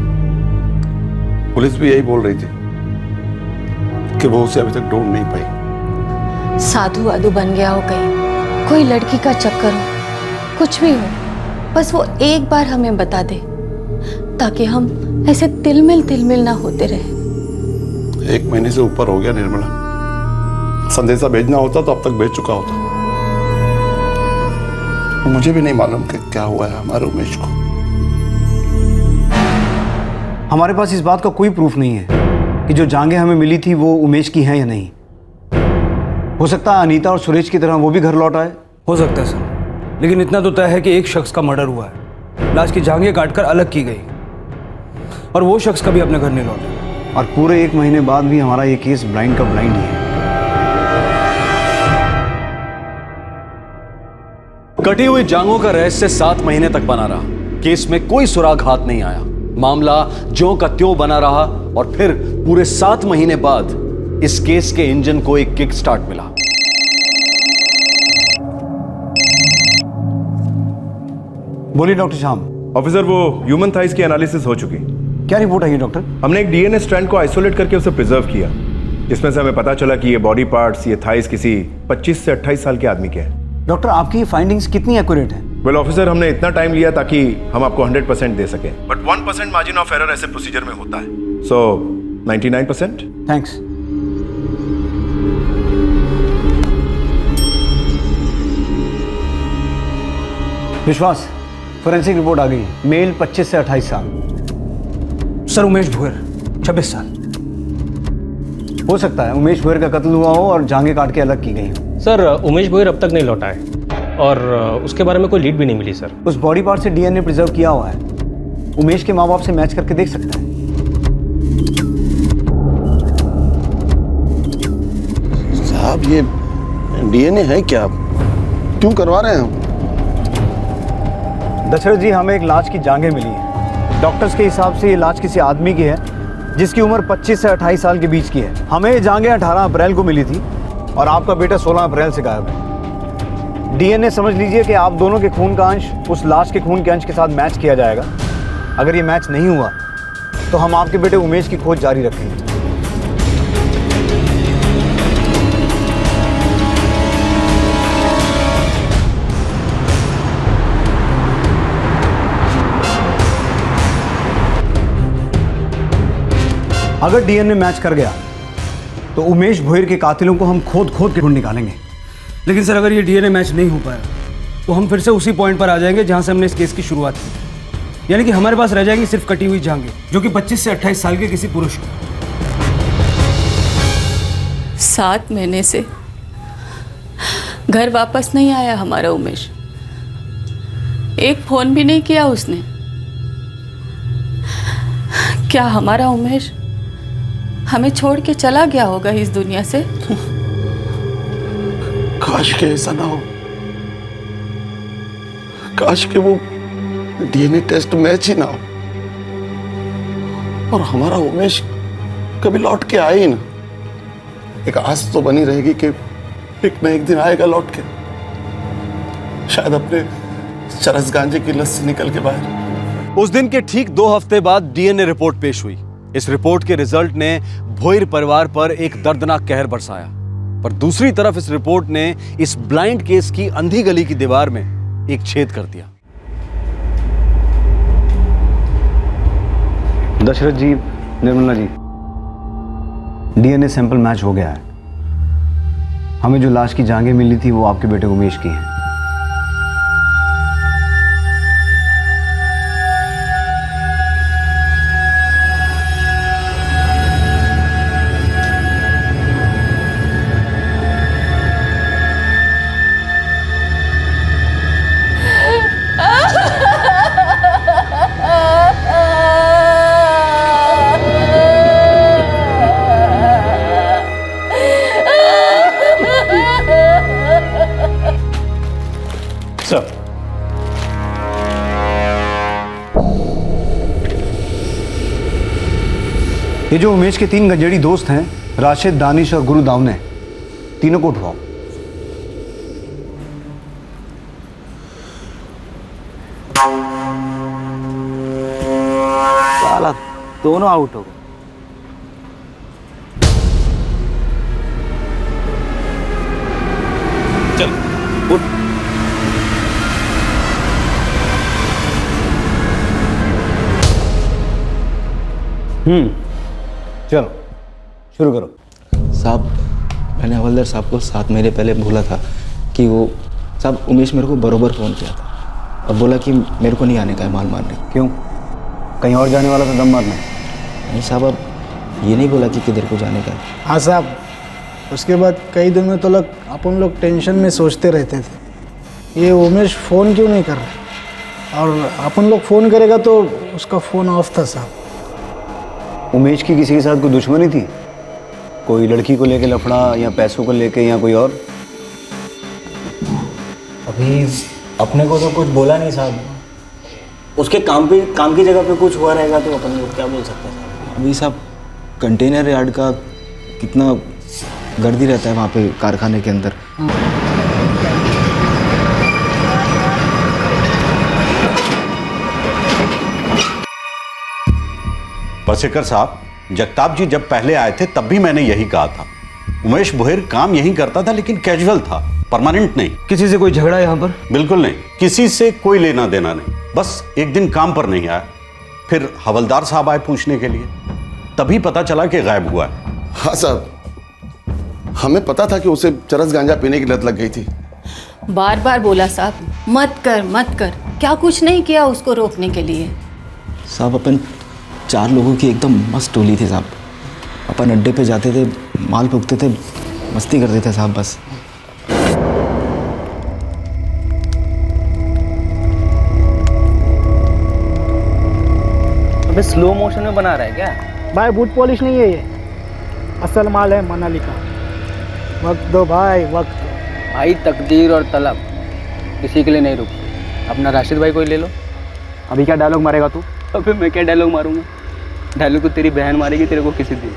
पुलिस भी यही बोल रही थी कि वो उसे अभी तक ढूंढ नहीं पाई। साधु वाधु बन गया हो कहीं, कोई लड़की का चक्कर हो, कुछ भी हो, बस वो एक बार हमें बता दे ताकि हम ऐसे तिलमिल ना होते रहे। 1 महीने से ऊपर हो गया निर्मला, संदेशा भेजना होता तो अब तक भेज चुका होता। मुझे भी नहीं मालूम कि क्या हुआ है हमारे उमेश को। हमारे पास इस बात का कोई प्रूफ नहीं है कि जो जांघें हमें मिली थी वो उमेश की हैं या नहीं। हो सकता है अनीता और सुरेश की तरह वो भी घर लौट आए। हो सकता है सर, लेकिन इतना तो तय है कि एक शख्स का मर्डर हुआ है, लाश की जांघें काटकर अलग की गई और वो शख्स कभी अपने घर नहीं लौटा। और पूरे 1 महीने बाद भी हमारा ये केस ब्लाइंड का ब्लाइंड ही है। कटी हुई जांघों का रहस्य 7 महीने तक बना रहा। केस में कोई सुराग हाथ नहीं आया। मामला ज्यों का त्यों बना रहा और फिर पूरे 7 महीने बाद इस केस के इंजन को एक किक स्टार्ट मिला। बोलिए डॉक्टर श्याम। ऑफिसर, वो ह्यूमन थाइस की एनालिसिस हो चुकी। क्या रिपोर्ट आई है डॉक्टर? हमने एक डीएनए स्ट्रैंड को आइसोलेट करके उसे प्रिजर्व किया, जिसमें से हमें पता चला कि ये बॉडी पार्ट्स, ये थाइस किसी 25 से 28 साल के आदमी के हैं। डॉक्टर, आपकी ये फाइंडिंग्स कितनी एक्यूरेट है? वेल ऑफिसर, हमने इतना टाइम लिया ताकि हम आपको 100% दे सकें, बट 1% मार्जिन ऑफ एरर ऐसे प्रोसीजर में होता है। सो 99%। थैंक्स। विश्वास, फोरेंसिक रिपोर्ट आ गई। मेल 25 से 28 साल। सर, उमेश भोयर 26 साल। हो सकता है उमेश भोयर का कत्ल हुआ हो और जांघें काट के अलग की गई हो। सर, उमेश भोयर अब तक नहीं लौटा है और उसके बारे में कोई लीड भी नहीं मिली सर। उस बॉडी पार्ट से डीएनए प्रिजर्व किया हुआ है, उमेश के माँ बाप से मैच करके देख सकता है। साहब, ये डीएनए है क्या? क्यों करवा रहे हैं हम? दशरथ जी, हमें एक लाश की जांघें मिली है। डॉक्टर्स के हिसाब से ये लाश किसी आदमी की है जिसकी उम्र 25 से 28 साल के बीच की है। हमें ये जांघें 18 अप्रैल को मिली थी और आपका बेटा 16 अप्रैल से गायब है। डीएनए समझ लीजिए कि आप दोनों के खून का अंश उस लाश के खून के अंश के साथ मैच किया जाएगा। अगर ये मैच नहीं हुआ तो हम आपके बेटे उमेश की खोज जारी रखेंगे। अगर डीएनए मैच कर गया तो उमेश भोयर के कातिलों को हम खोद के ढूंढ निकालेंगे। लेकिन सर, अगर ये डीएनए मैच नहीं हो पाया तो हम फिर से उसी पॉइंट पर आ जाएंगे जहां से हमने इस केस की शुरुआत की, यानी कि हमारे पास रह जाएंगी सिर्फ कटी हुई जांघें, जो कि 25 से 28 साल के किसी पुरुष को। 7 महीने से घर वापस नहीं आया हमारा उमेश। एक फोन भी नहीं किया उसने। क्या हमारा उमेश हमें छोड़ के चला गया होगा इस दुनिया से? काश के ऐसा ना हो। काश के वो डीएनए टेस्ट मैच ही ना हो और हमारा उमेश कभी लौट के आए ही ना। एक आस तो बनी रहेगी कि एक न एक दिन आएगा लौट के, शायद अपने चरस गांजे की लत से निकल के बाहर। उस दिन के ठीक 2 हफ्ते बाद डीएनए रिपोर्ट पेश हुई। इस रिपोर्ट के रिजल्ट ने भोयर परिवार पर एक दर्दनाक कहर बरसाया, पर दूसरी तरफ इस रिपोर्ट ने इस ब्लाइंड केस की अंधी गली की दीवार में एक छेद कर दिया। दशरथ जी, Nirmala ji, DNA sample match हो गया है। हमें जो लाश की जांघें मिली थी वो आपके बेटे उमेश की हैं। ये जो उमेश के 3 गंजेड़ी दोस्त हैं, राशिद, दानिश और गुरु दावने, तीनों को उठवाओ। साला दोनों आउट हो गए। चल उठ। चलो शुरू करो। साहब मैंने हवलदार साहब को 7 महीने पहले बोला था कि वो साहब उमेश मेरे को बरोबर फ़ोन किया था और बोला कि मेरे को नहीं आने का है माल मारने। क्यों, कहीं और जाने वाला था दम मारने? नहीं साहब, अब ये नहीं बोला कि किधर को जाने का है। हाँ साहब, उसके बाद कई दिनों तक अपन लोग टेंशन में सोचते रहते थे ये उमेश फ़ोन क्यों नहीं कर रहा, और अपन लोग फ़ोन करेगा तो उसका फ़ोन ऑफ था साहब। उमेश की किसी के साथ कोई दुश्मनी थी? कोई लड़की को लेके लफड़ा या पैसों को लेके या कोई और? अभी अपने को तो कुछ बोला नहीं साहब। उसके काम की जगह पे कुछ हुआ रहेगा तो अपन लोग क्या बोल सकते हैं साहब। अभी साहब कंटेनर यार्ड का कितना गर्दी रहता है वहाँ पे कारखाने के अंदर। बसेकर साहब, जगताप जी जब पहले आए थे तब भी मैंने यही कहा था। उमेश बुहेर काम यही करता था लेकिन कैजुअल था, परमानेंट नहीं। किसी से कोई झगड़ा यहाँ पर? बिल्कुल नहीं, किसी से कोई लेना देना नहीं। बस एक दिन काम पर नहीं आया, फिर हवलदार साहब आए पूछने के लिए, तभी पता चला कि गायब हुआ है। हाँ साहब, हमें पता था कि उसे चरस गांजा पीने की लत लग गई थी। बार बार बोला साहब मत कर मत कर, क्या कुछ नहीं किया उसको रोकने के लिए। साहब अपन 4 लोगों की एकदम मस्त टोली थी साहब। अपन अड्डे पे जाते थे, माल फूकते थे, मस्ती करते थे साहब बस। अबे स्लो मोशन में बना रहा है क्या? भाई बूट पॉलिश नहीं है ये, असल माल है मनाली का। वक्त दो भाई, वक्त। भाई तकदीर और तलब किसी के लिए नहीं रुकती। अपना राशिद भाई को ही ले लो। अभी क्या डायलॉग मारेगा तू? अबे मैं क्या डायलॉग मारूंगा? डायलॉग तो तेरी बहन मारेगी तेरे को किसी दिन।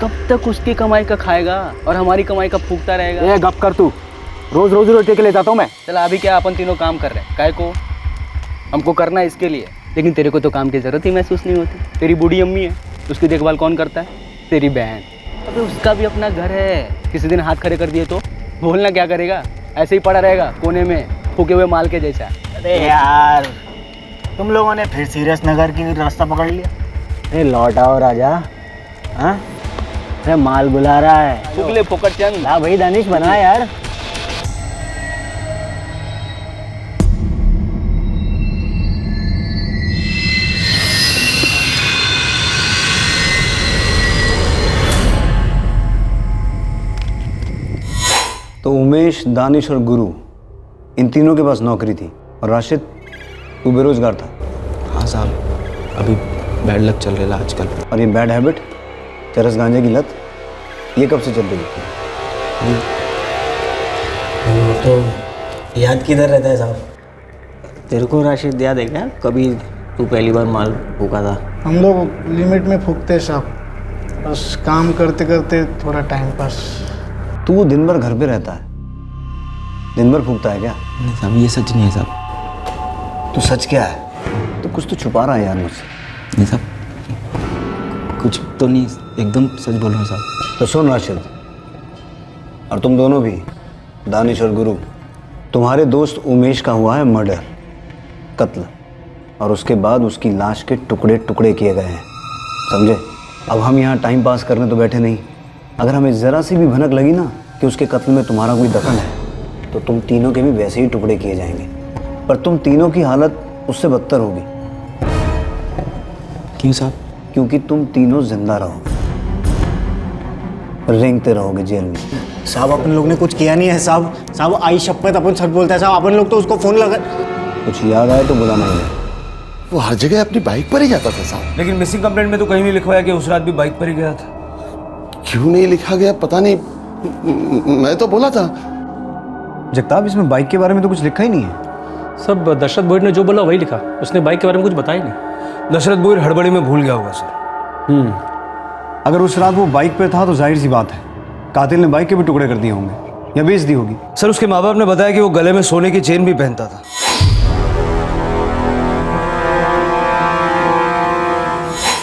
कब तक उसकी कमाई का खाएगा और हमारी कमाई का फूकता रहेगा? ए गप कर तू, रोज रोज रोटी के ले जाता हूँ मैं। चला अभी क्या अपन तीनों काम कर रहे हैं, काय को हमको करना है इसके लिए, लेकिन तेरे को तो काम की ज़रूरत ही महसूस नहीं होती। तेरी बूढ़ी अम्मी है, उसकी देखभाल कौन करता है? तेरी बहन। अबे उसका भी अपना घर है, किसी दिन हाथ खड़े कर दिए तो बोलना क्या करेगा? ऐसे ही पड़ा रहेगा कोने में फूके हुए माल के जैसा। अरे यार तुम लोगों ने फिर सीरियस नगर की रास्ता पकड़ लिया। अरे लौट आओ राजा। हाँ अरे माल बुला रहा है। फूकले फोकट चंद। ला भाई दानिश बना यार। तो उमेश, दानिश और गुरु, इन तीनों के पास नौकरी थी, और राशिद तू बेरोजगार था। हाँ साहब, अभी बैड लक चल रहा है आजकल। और ये बैड हैबिट, चरस गांजे की लत, ये कब से चल रही है? वो तो याद किधर रहता है साहब? तेरे को राशिद याद है क्या कभी तू पहली बार माल फूका था? हम लोग लिमिट में फूकते साहब, बस काम करते करते थोड़ा टाइम पास। तू दिन भर घर पे रहता है, दिन भर फूकता है क्या? नहीं साहब ये सच नहीं है साहब। तो सच क्या है? तो कुछ तो छुपा रहा है यार मुझसे। नहीं साहब कुछ तो नहीं, एकदम सच बोल रहा हूँ साहब। तो सुन राशिद, और तुम दोनों भी, दानिश और गुरु, तुम्हारे दोस्त उमेश का हुआ है मर्डर, कत्ल, और उसके बाद उसकी लाश के टुकड़े टुकड़े किए गए हैं, समझे? अब हम यहाँ टाइम पास करने तो बैठे नहीं। अगर हमें ज़रा सी भी भनक लगी ना कि उसके कत्ल में तुम्हारा कोई दखल है, तो तुम तीनों के भी वैसे ही टुकड़े किए जाएंगे, पर तुम तीनों की हालत उससे बदतर होगी। क्यों साहब? क्योंकि तुम तीनों जिंदा रहोगे, रेंगते रहोगे जेल में। साहब अपन लोग ने कुछ किया नहीं है साहब। साहब आई शपथ अपन सच बोलते हैं साहब। अपन लोग तो उसको फोन लगा। कुछ याद आए तो बुलाना ही है। वो हर जगह अपनी बाइक पर ही जाता था साहब। लेकिन मिसिंग कंप्लेंट में तो कहीं नहीं लिखवाया कि उस रात भी बाइक पर ही गया था। क्यों नहीं लिखा गया पता नहीं, मैं तो बोला था। जगताप इसमें बाइक के बारे में तो कुछ लिखा ही नहीं है। सब दशरथ बोइड ने जो बोला वही लिखा, उसने बाइक के बारे में कुछ बताया नहीं। दशरथ बोइड हड़बड़ी में भूल गया होगा सर। अगर उस रात वो बाइक पे था तो जाहिर सी बात है कातिल ने बाइक के भी टुकड़े कर दिए होंगे या बेच दी होगी। सर उसके माँ बाप ने बताया कि वो गले में सोने की चेन भी पहनता था।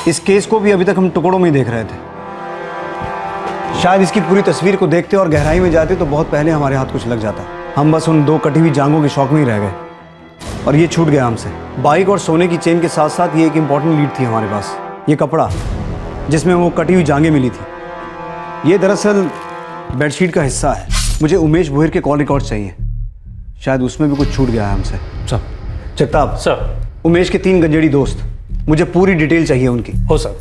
इस केस को भी अभी तक हम टुकड़ों में ही देख रहे थे। शायद इसकी पूरी तस्वीर को देखते और गहराई में जाते तो बहुत पहले हमारे हाथ कुछ लग जाता। हम बस उन 2 कटी हुई जांघों के शौक में ही रह गए और ये छूट गया हमसे। बाइक और सोने की चेन के साथ साथ ये एक इम्पॉर्टेंट लीड थी हमारे पास, ये कपड़ा जिसमें वो कटी हुई जांघें मिली थी। ये दरअसल बेडशीट का हिस्सा है। मुझे उमेश भोयर के कॉल रिकॉर्ड चाहिए, शायद उसमें भी कुछ छूट गया है हमसे। सर। जगताप सर। उमेश के 3 गंजेड़ी दोस्त, मुझे पूरी डिटेल चाहिए उनकी। हो सर।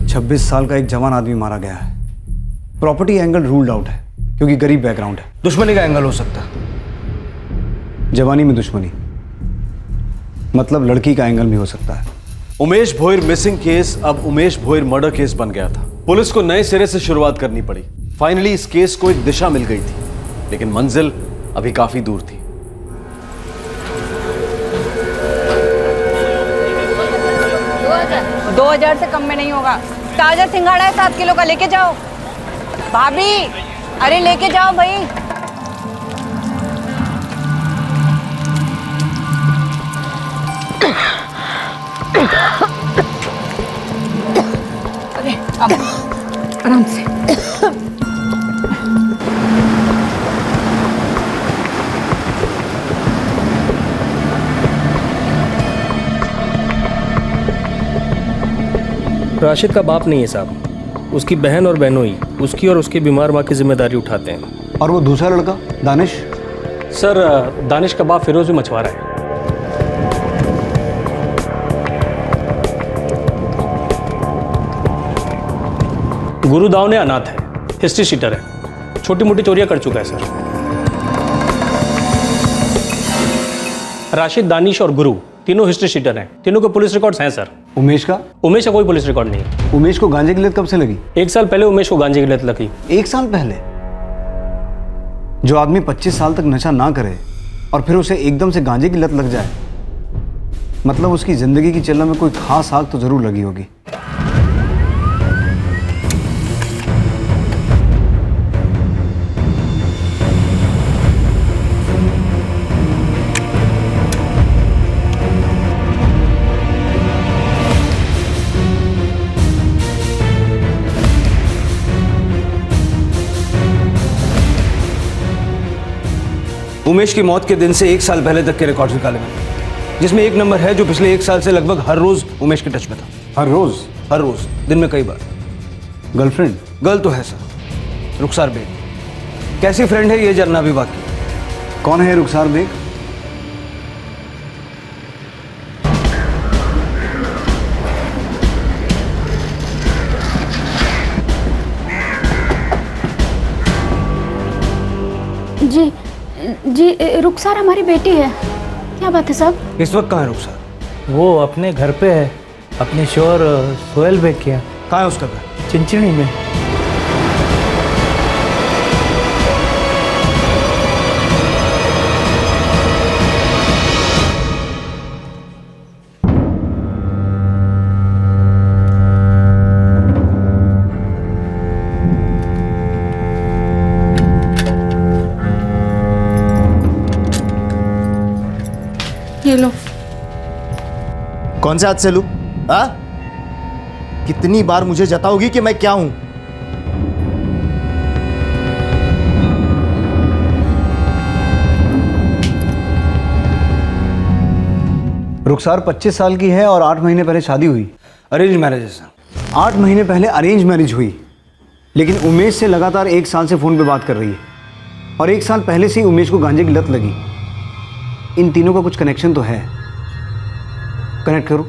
26 साल का एक जवान आदमी मारा गया है। प्रॉपर्टी एंगल रूल्ड आउट है क्योंकि गरीब बैकग्राउंड है। दुश्मनी का एंगल हो सकता है। जवानी में दुश्मनी मतलब लड़की का एंगल भी हो सकता है। उमेश भोयर मिसिंग केस अब उमेश भोयर मर्डर केस बन गया था। पुलिस को नए सिरे से शुरुआत करनी पड़ी। फाइनली इस केस को एक दिशा मिल गई थी, लेकिन मंजिल अभी काफी दूर थी। 2000 से कम में नहीं होगा। ताजा सिंघाड़ा है 7 किलो का, लेके जाओ। भाभी अरे लेके जाओ भाई। अरे अब आराम से। राशिद का बाप नहीं है साहब, उसकी बहन और बहनोई उसकी और उसकी बीमार माँ की जिम्मेदारी उठाते हैं। और वो दूसरा लड़का दानिश? सर दानिश का बाप फिरोज भी मछुआरा है। गुरुदाव ने अनाथ है, हिस्ट्री शीटर है, छोटी मोटी चोरियां कर चुका है सर। राशिद, दानिश और गुरु तीनों हिस्ट्री शीटर हैं। तीनों के पुलिस रिकॉर्ड्स हैं सर। उमेश का? उमेश का कोई पुलिस रिकॉर्ड नहीं है। उमेश को गांजे की लत कब से लगी? 1 साल पहले उमेश को गांजे की लत लगी। 1 साल पहले? जो आदमी 25 साल तक नशा ना करे और फिर उसे एकदम से गांजे की लत लग जाए, मतलब उसकी जिंदगी की चलना में कोई खास आग तो जरूर लगी होगी। उमेश की मौत के दिन से 1 साल पहले तक के रिकॉर्ड निकाले मैंने, जिसमें एक नंबर है जो पिछले 1 साल से लगभग हर रोज उमेश के टच में था। हर रोज? हर रोज, दिन में कई बार। गर्लफ्रेंड? गर्ल तो है सर, रुखसार बेग। कैसी फ्रेंड है ये जानना भी बाकी। कौन है रुखसार बेग? जी जी, रुखसार हमारी बेटी है। क्या बात है साहब? इस वक्त कहाँ है रुखसार? वो अपने घर पे है, अपने शोर सोहेल बेग के। कहाँ है उसका घर? चिंचिणी में। ये लो। कौन से हाथ से लूं? कितनी बार मुझे जताओगी कि मैं क्या हूं? रुखसार 25 साल की है और 8 महीने पहले शादी हुई। अरेंज मैरिज है सर। 8 महीने पहले अरेंज मैरिज हुई, लेकिन उमेश से लगातार 1 साल से फोन पे बात कर रही है और 1 साल पहले से ही उमेश को गांजे की लत लगी। इन तीनों का कुछ कनेक्शन तो है। कनेक्ट करो।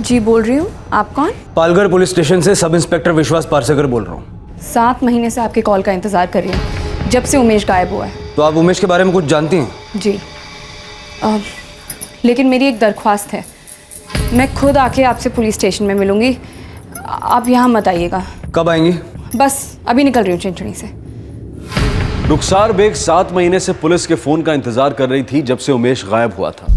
जी बोल रही हूँ। आप कौन? पालघर पुलिस स्टेशन से सब इंस्पेक्टर विश्वास पारसेकर बोल रहा हूँ। 7 महीने से आपके कॉल का इंतजार कर रही हूँ, जब से उमेश गायब हुआ है। तो आप उमेश के बारे में कुछ जानती हैं? जी लेकिन मेरी एक दरख्वास्त है। मैं खुद आके आपसे पुलिस स्टेशन में मिलूंगी, आप यहाँ मत आइएगा। कब आएंगी? बस अभी निकल रही हूँ चिंचणी से। रुखसार बेग 7 महीने से पुलिस के फोन का इंतजार कर रही थी जब से उमेश गायब हुआ था,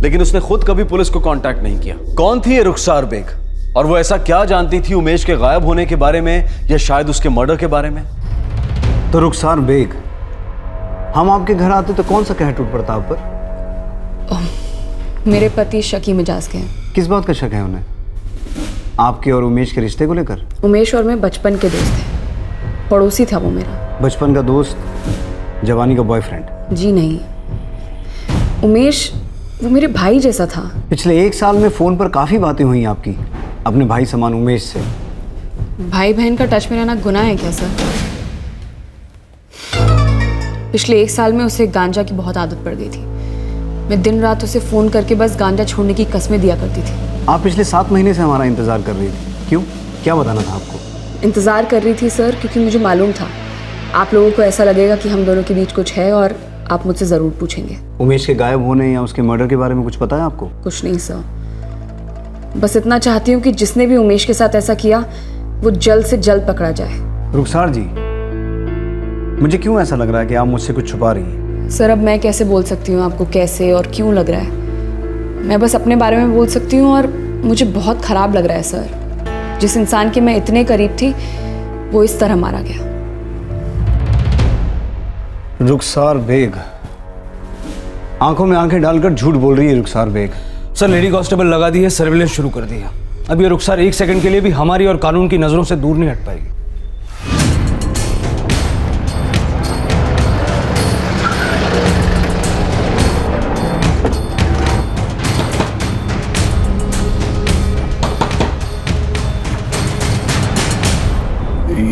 लेकिन उसने खुद कभी पुलिस को कांटेक्ट नहीं किया। कौन थी ये रुखसार बेग और वो ऐसा क्या जानती थी उमेश के गायब होने के बारे में या शायद उसके मर्डर के बारे में? तो रुखसार बेग, हम आपके घर आते तो कौन सा कह टूट पड़ता आप पर? मेरे पति शकी मिजाज के हैं। किस बात का शक है उन्हें? आपके और उमेश के रिश्ते को लेकर? उमेश और मैं बचपन के दोस्त थे, पड़ोसी था वो मेरा। बचपन का दोस्त, जवानी का बॉयफ्रेंड? जी नहीं, उमेश वो मेरे भाई जैसा था। पिछले 1 साल में फ़ोन पर काफ़ी बातें हुई आपकी अपने भाई समान उमेश से। भाई बहन का टच में रहना गुनाह है क्या सर? पिछले 1 साल में उसे गांजा की बहुत आदत पड़ गई थी। मैं दिन रात उसे फ़ोन करके बस गांजा छोड़ने की कस्में दिया करती थी। आप पिछले 7 महीने से हमारा इंतज़ार कर रही थी, क्यों? क्या बताना था आपको? इंतज़ार कर रही थी सर क्योंकि मुझे मालूम था आप लोगों को ऐसा लगेगा कि हम दोनों के बीच कुछ है और आप मुझसे ज़रूर पूछेंगे। उमेश के गायब होने या उसके मर्डर के बारे में कुछ पता है आपको? कुछ नहीं सर, बस इतना चाहती हूँ कि जिसने भी उमेश के साथ ऐसा किया वो जल्द से जल्द पकड़ा जाए। रुखसार जी, मुझे क्यों ऐसा लग रहा है कि आप मुझसे कुछ छुपा रही हैं? सर अब मैं कैसे बोल सकती हूँ आपको कैसे और क्यों लग रहा है? मैं बस अपने बारे में बोल सकती हूँ और मुझे बहुत ख़राब लग रहा है सर। जिस इंसान के मैं इतने करीब थी वो इस तरह मारा गया। रुखसार बेग, आंखों में आंखें डालकर झूठ बोल रही है रुखसार बेग। सर लेडी कांस्टेबल लगा दी है, सर्विलेंस शुरू कर दिया। अब ये रुखसार 1 सेकंड के लिए भी हमारी और कानून की नज़रों से दूर नहीं हट पाएगी।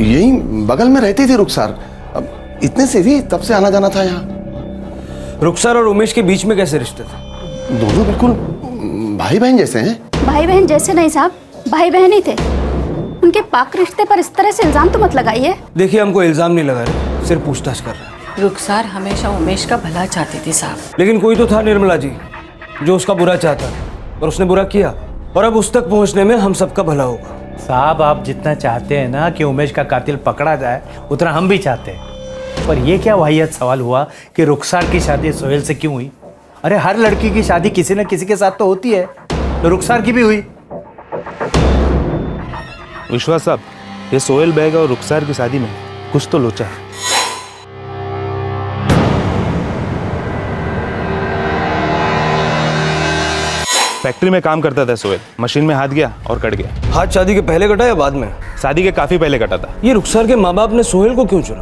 यही बगल में रहती थी रुखसार, अब इतने से भी तब से आना जाना था यहाँ। रुखसार और उमेश के बीच में कैसे रिश्ते थे? दोनों बिल्कुल भाई बहन जैसे हैं। भाई बहन जैसे नहीं साहब, भाई बहन ही थे। उनके पाक रिश्ते पर इस तरह से इल्जाम तो मत लगाइए। देखिए हमको इल्जाम नहीं लगा रहे, सिर्फ पूछताछ कर रहे हैं। रुखसार हमेशा उमेश का भला चाहती थी साहब। लेकिन कोई तो था निर्मला जी जो उसका बुरा चाहता और उसने बुरा किया, और अब उस तक पहुंचने में हम सबका भला होगा। साहब आप जितना चाहते हैं ना कि उमेश का कातिल पकड़ा जाए, उतना हम भी चाहते हैं। पर ये क्या वाहियात सवाल हुआ कि रुखसार की शादी सोहेल से क्यों हुई? अरे हर लड़की की शादी किसी न किसी के साथ तो होती है, तो रुखसार की भी हुई। विश्वास साहब, ये सोहेल बेग और रुखसार की शादी में कुछ तो लोचा है। फैक्ट्री में काम करता था सोहेल, मशीन में हाथ गया और कट गया। हाथ शादी के पहले कटा या बाद में? शादी के काफी पहले कटा था। ये रुखसार के माँ बाप ने सोहेल को क्यों चुना?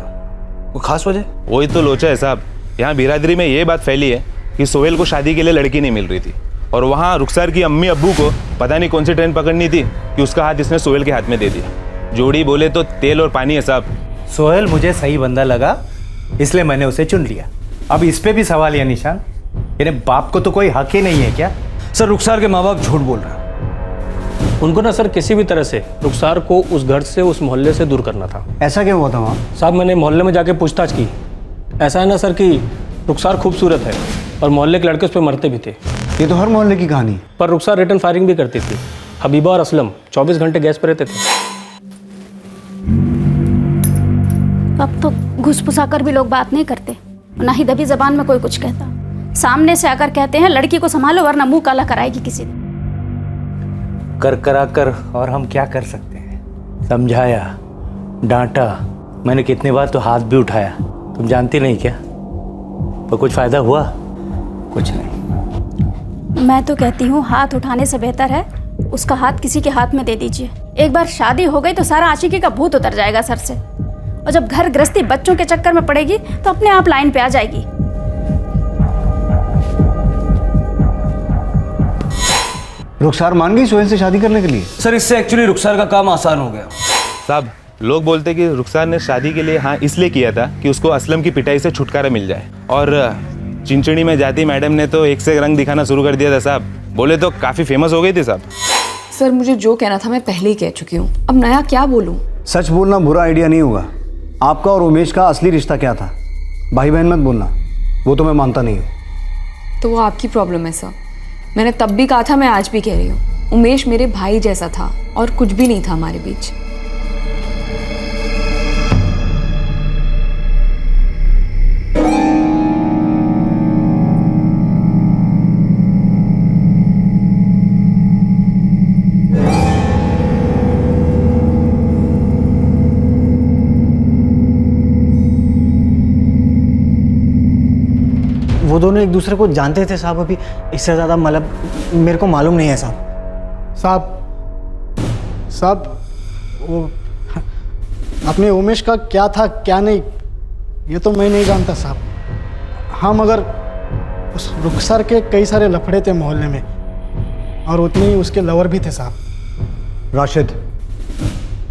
कोई खास वजह? वही तो लोचा है साहब। यहाँ बिरादरी में ये बात फैली है कि सोहेल को शादी के लिए लड़की नहीं मिल रही थी, और वहाँ रुखसार की अम्मी अब्बू को पता नहीं कौन सी ट्रेन पकड़नी थी कि उसका हाथ इसने सोहेल के हाथ में दे दिया। जोड़ी बोले तो तेल और पानी है साहब। सोहेल मुझे सही बंदा लगा, इसलिए मैंने उसे चुन लिया। अब इस पे भी सवाल या निशान? यानी बाप को तो कोई हक ही नहीं है क्या? सर रुखसार के माँ बाप झूठ बोल रहे हैं। उनको ना सर किसी भी तरह से रुखसार को उस घर से, उस मोहल्ले से दूर करना था। ऐसा क्या हुआ था वहाँ? साहब मैंने मोहल्ले में जाके पूछताछ की। ऐसा है ना सर कि रुखसार खूबसूरत है और मोहल्ले के लड़के उस पर मरते भी थे। ये तो हर मोहल्ले की कहानी। पर रुखसार रिटर्न फायरिंग भी करती थी। हबीबा और असलम 24 घंटे गैस पर रहते थे। अब तो घुसपुसा कर भी लोग बात नहीं करते, ना ही दबी जबान में कोई कुछ कहता। सामने से आकर कहते हैं लड़की को संभालो वरना मुंह काला कराएगी किसी दिन। कर करा कर और हम क्या कर सकते हैं? समझाया, डांटा, मैंने कितनी बार तो हाथ भी उठाया, तुम जानती नहीं क्या? पर कुछ फायदा हुआ? कुछ नहीं। मैं तो कहती हूँ हाथ उठाने से बेहतर है उसका हाथ किसी के हाथ में दे दीजिए। एक बार शादी हो गई तो सारा आशिकी का भूत उतर जाएगा सर से, और जब घर गृहस्थी बच्चों के चक्कर में पड़ेगी तो अपने आप लाइन पे आ जाएगी। रुखसार मान गई सोहेल से शादी करने के लिए? सर इससे एक्चुअली रुखसार का काम आसान हो गया। साहब लोग बोलते कि रुखसार ने शादी के लिए हाँ इसलिए किया था कि उसको असलम की पिटाई से छुटकारा मिल जाए, और चिंचड़ी में जाती मैडम ने तो एक से रंग दिखाना शुरू कर दिया था साहब। बोले तो काफ़ी फेमस हो गई थी साहब। सर मुझे जो कहना था मैं पहले ही कह चुकी हूँ, अब नया क्या बोलूँ? सच बोलना बुरा आइडिया नहीं होगा। आपका और उमेश का असली रिश्ता क्या था? भाई बहन मत बोलना, वो तो मैं मानता नहीं हूँ। तो वो आपकी प्रॉब्लम है सर। मैंने तब भी कहा था, मैं आज भी कह रही हूँ, उमेश मेरे भाई जैसा था और कुछ भी नहीं था हमारे बीच। वो दोनों एक दूसरे को जानते थे साहब। अभी इससे ज़्यादा मतलब मेरे को मालूम नहीं है साहब। साहब वो अपने उमेश का क्या था क्या नहीं ये तो मैं नहीं जानता साहब। हाँ मगर उस रुखसर के कई सारे लफड़े थे मोहल्ले में और उतने ही उसके लवर भी थे साहब। राशिद,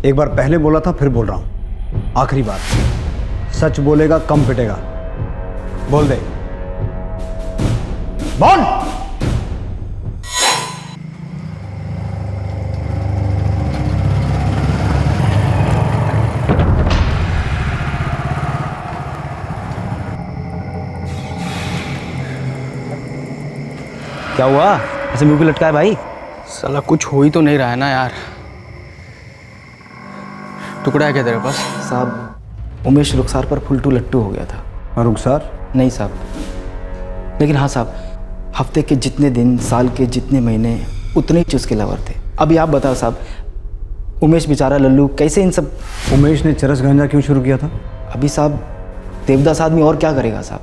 एक बार पहले बोला था फिर बोल रहा हूं, आखिरी बार, सच बोलेगा कम पिटेगा। बोल दे, बोल। क्या हुआ, ऐसे मुंह पे लटका है भाई? साला कुछ हो ही तो नहीं रहा है ना यार। टुकड़ा है क्या तेरे पास? साहब उमेश रुखसार पर फुलटू लट्टू हो गया था। और रुखसार? नहीं साहब, लेकिन हाँ साहब, हफ्ते के जितने दिन, साल के जितने महीने, उतने ही उसके लवर थे। अभी आप बताओ साहब, उमेश बेचारा लल्लू कैसे इन सब। उमेश ने चरस गांजा क्यों शुरू किया था? अभी साहब देवदास आदमी और क्या करेगा साहब।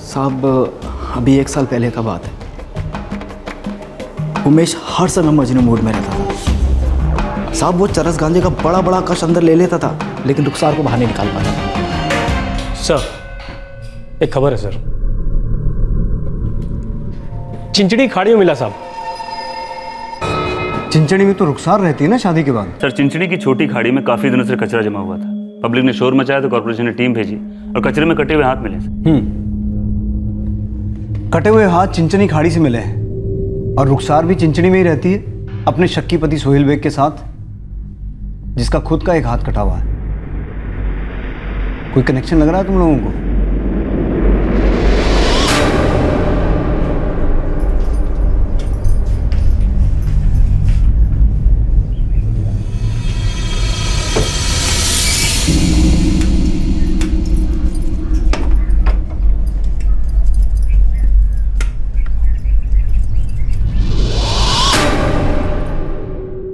साहब अभी 1 साल पहले का बात है। उमेश हर समय मजनू मूड में रहता था साहब। वो चरस गांजे का बड़ा बड़ा कश अंदर ले लेता था, लेकिन रुखसार को बाहर नहीं निकाल पाता। सर एक खबर है सर, चिंचड़ी खाड़ी में मिला साहब। चिंचड़ी में तो रुखसार रहती है ना शादी के बाद? सर चिंचड़ी की छोटी खाड़ी में काफी दिनों से कचरा जमा हुआ था। पब्लिक ने शोर मचाया तो कॉर्पोरेशन ने टीम भेजी और कचरे में कटे हुए हाथ मिले। कटे हुए हाथ चिंचनी खाड़ी से मिले हैं और रुखसार भी चिंचनी में ही रहती है अपने शक्की पति सोहेल बेग के साथ, जिसका खुद का एक हाथ कटा हुआ है। कोई कनेक्शन लग रहा है तुम लोगों को?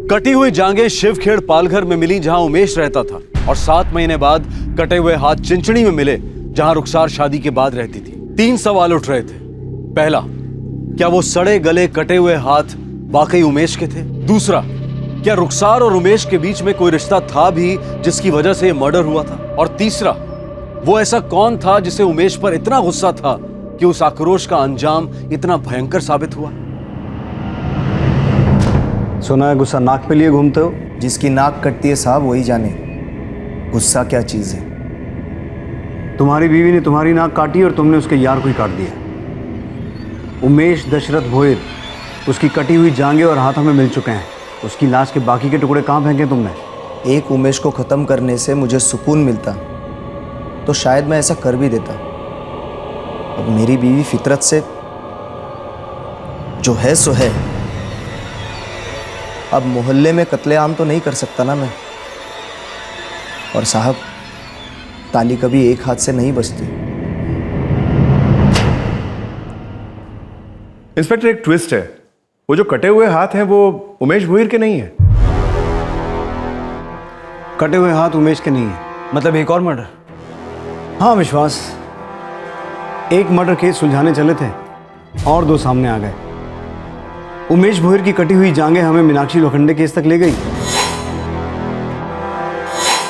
कटी हुई जांघें शिवखेड़ पालघर में मिली जहां उमेश रहता था, और 7 महीने बाद कटे हुए हाथ चिंचणी में मिले जहां रुखसार शादी के बाद रहती थी। 3 सवाल उठ रहे थे। पहला, क्या वो सड़े गले कटे हुए हाथ वाकई उमेश के थे? दूसरा, क्या रुखसार और उमेश के बीच में कोई रिश्ता था भी जिसकी वजह से मर्डर हुआ था? और तीसरा, वो ऐसा कौन था जिसे उमेश पर इतना गुस्सा था कि उस आक्रोश का अंजाम इतना भयंकर साबित हुआ? सुना है गुस्सा नाक पे लिए घूमते हो? जिसकी नाक कटती है साहब वही जाने गुस्सा क्या चीज़ है। तुम्हारी बीवी ने तुम्हारी नाक काटी और तुमने उसके यार को ही काट दिया। उमेश दशरथ भोयर, उसकी कटी हुई जांघें और हाथ हमें मिल चुके हैं। उसकी लाश के बाकी के टुकड़े कहाँ फेंके तुमने? एक उमेश को ख़त्म करने से मुझे सुकून मिलता तो शायद मैं ऐसा कर भी देता। अब मेरी बीवी फितरत से जो है सो है। अब मोहल्ले में कत्लेआम तो नहीं कर सकता ना मैं। और साहब ताली कभी एक हाथ से नहीं बजती। इंस्पेक्टर एक ट्विस्ट है, वो जो कटे हुए हाथ हैं वो उमेश भोयर के नहीं है। कटे हुए हाथ उमेश के नहीं है? मतलब एक और मर्डर? हाँ विश्वास, एक मर्डर केस सुलझाने चले थे और 2 सामने आ गए। उमेश भोयर की कटी हुई जांघें हमें मीनाक्षी लोखंडे केस तक ले गई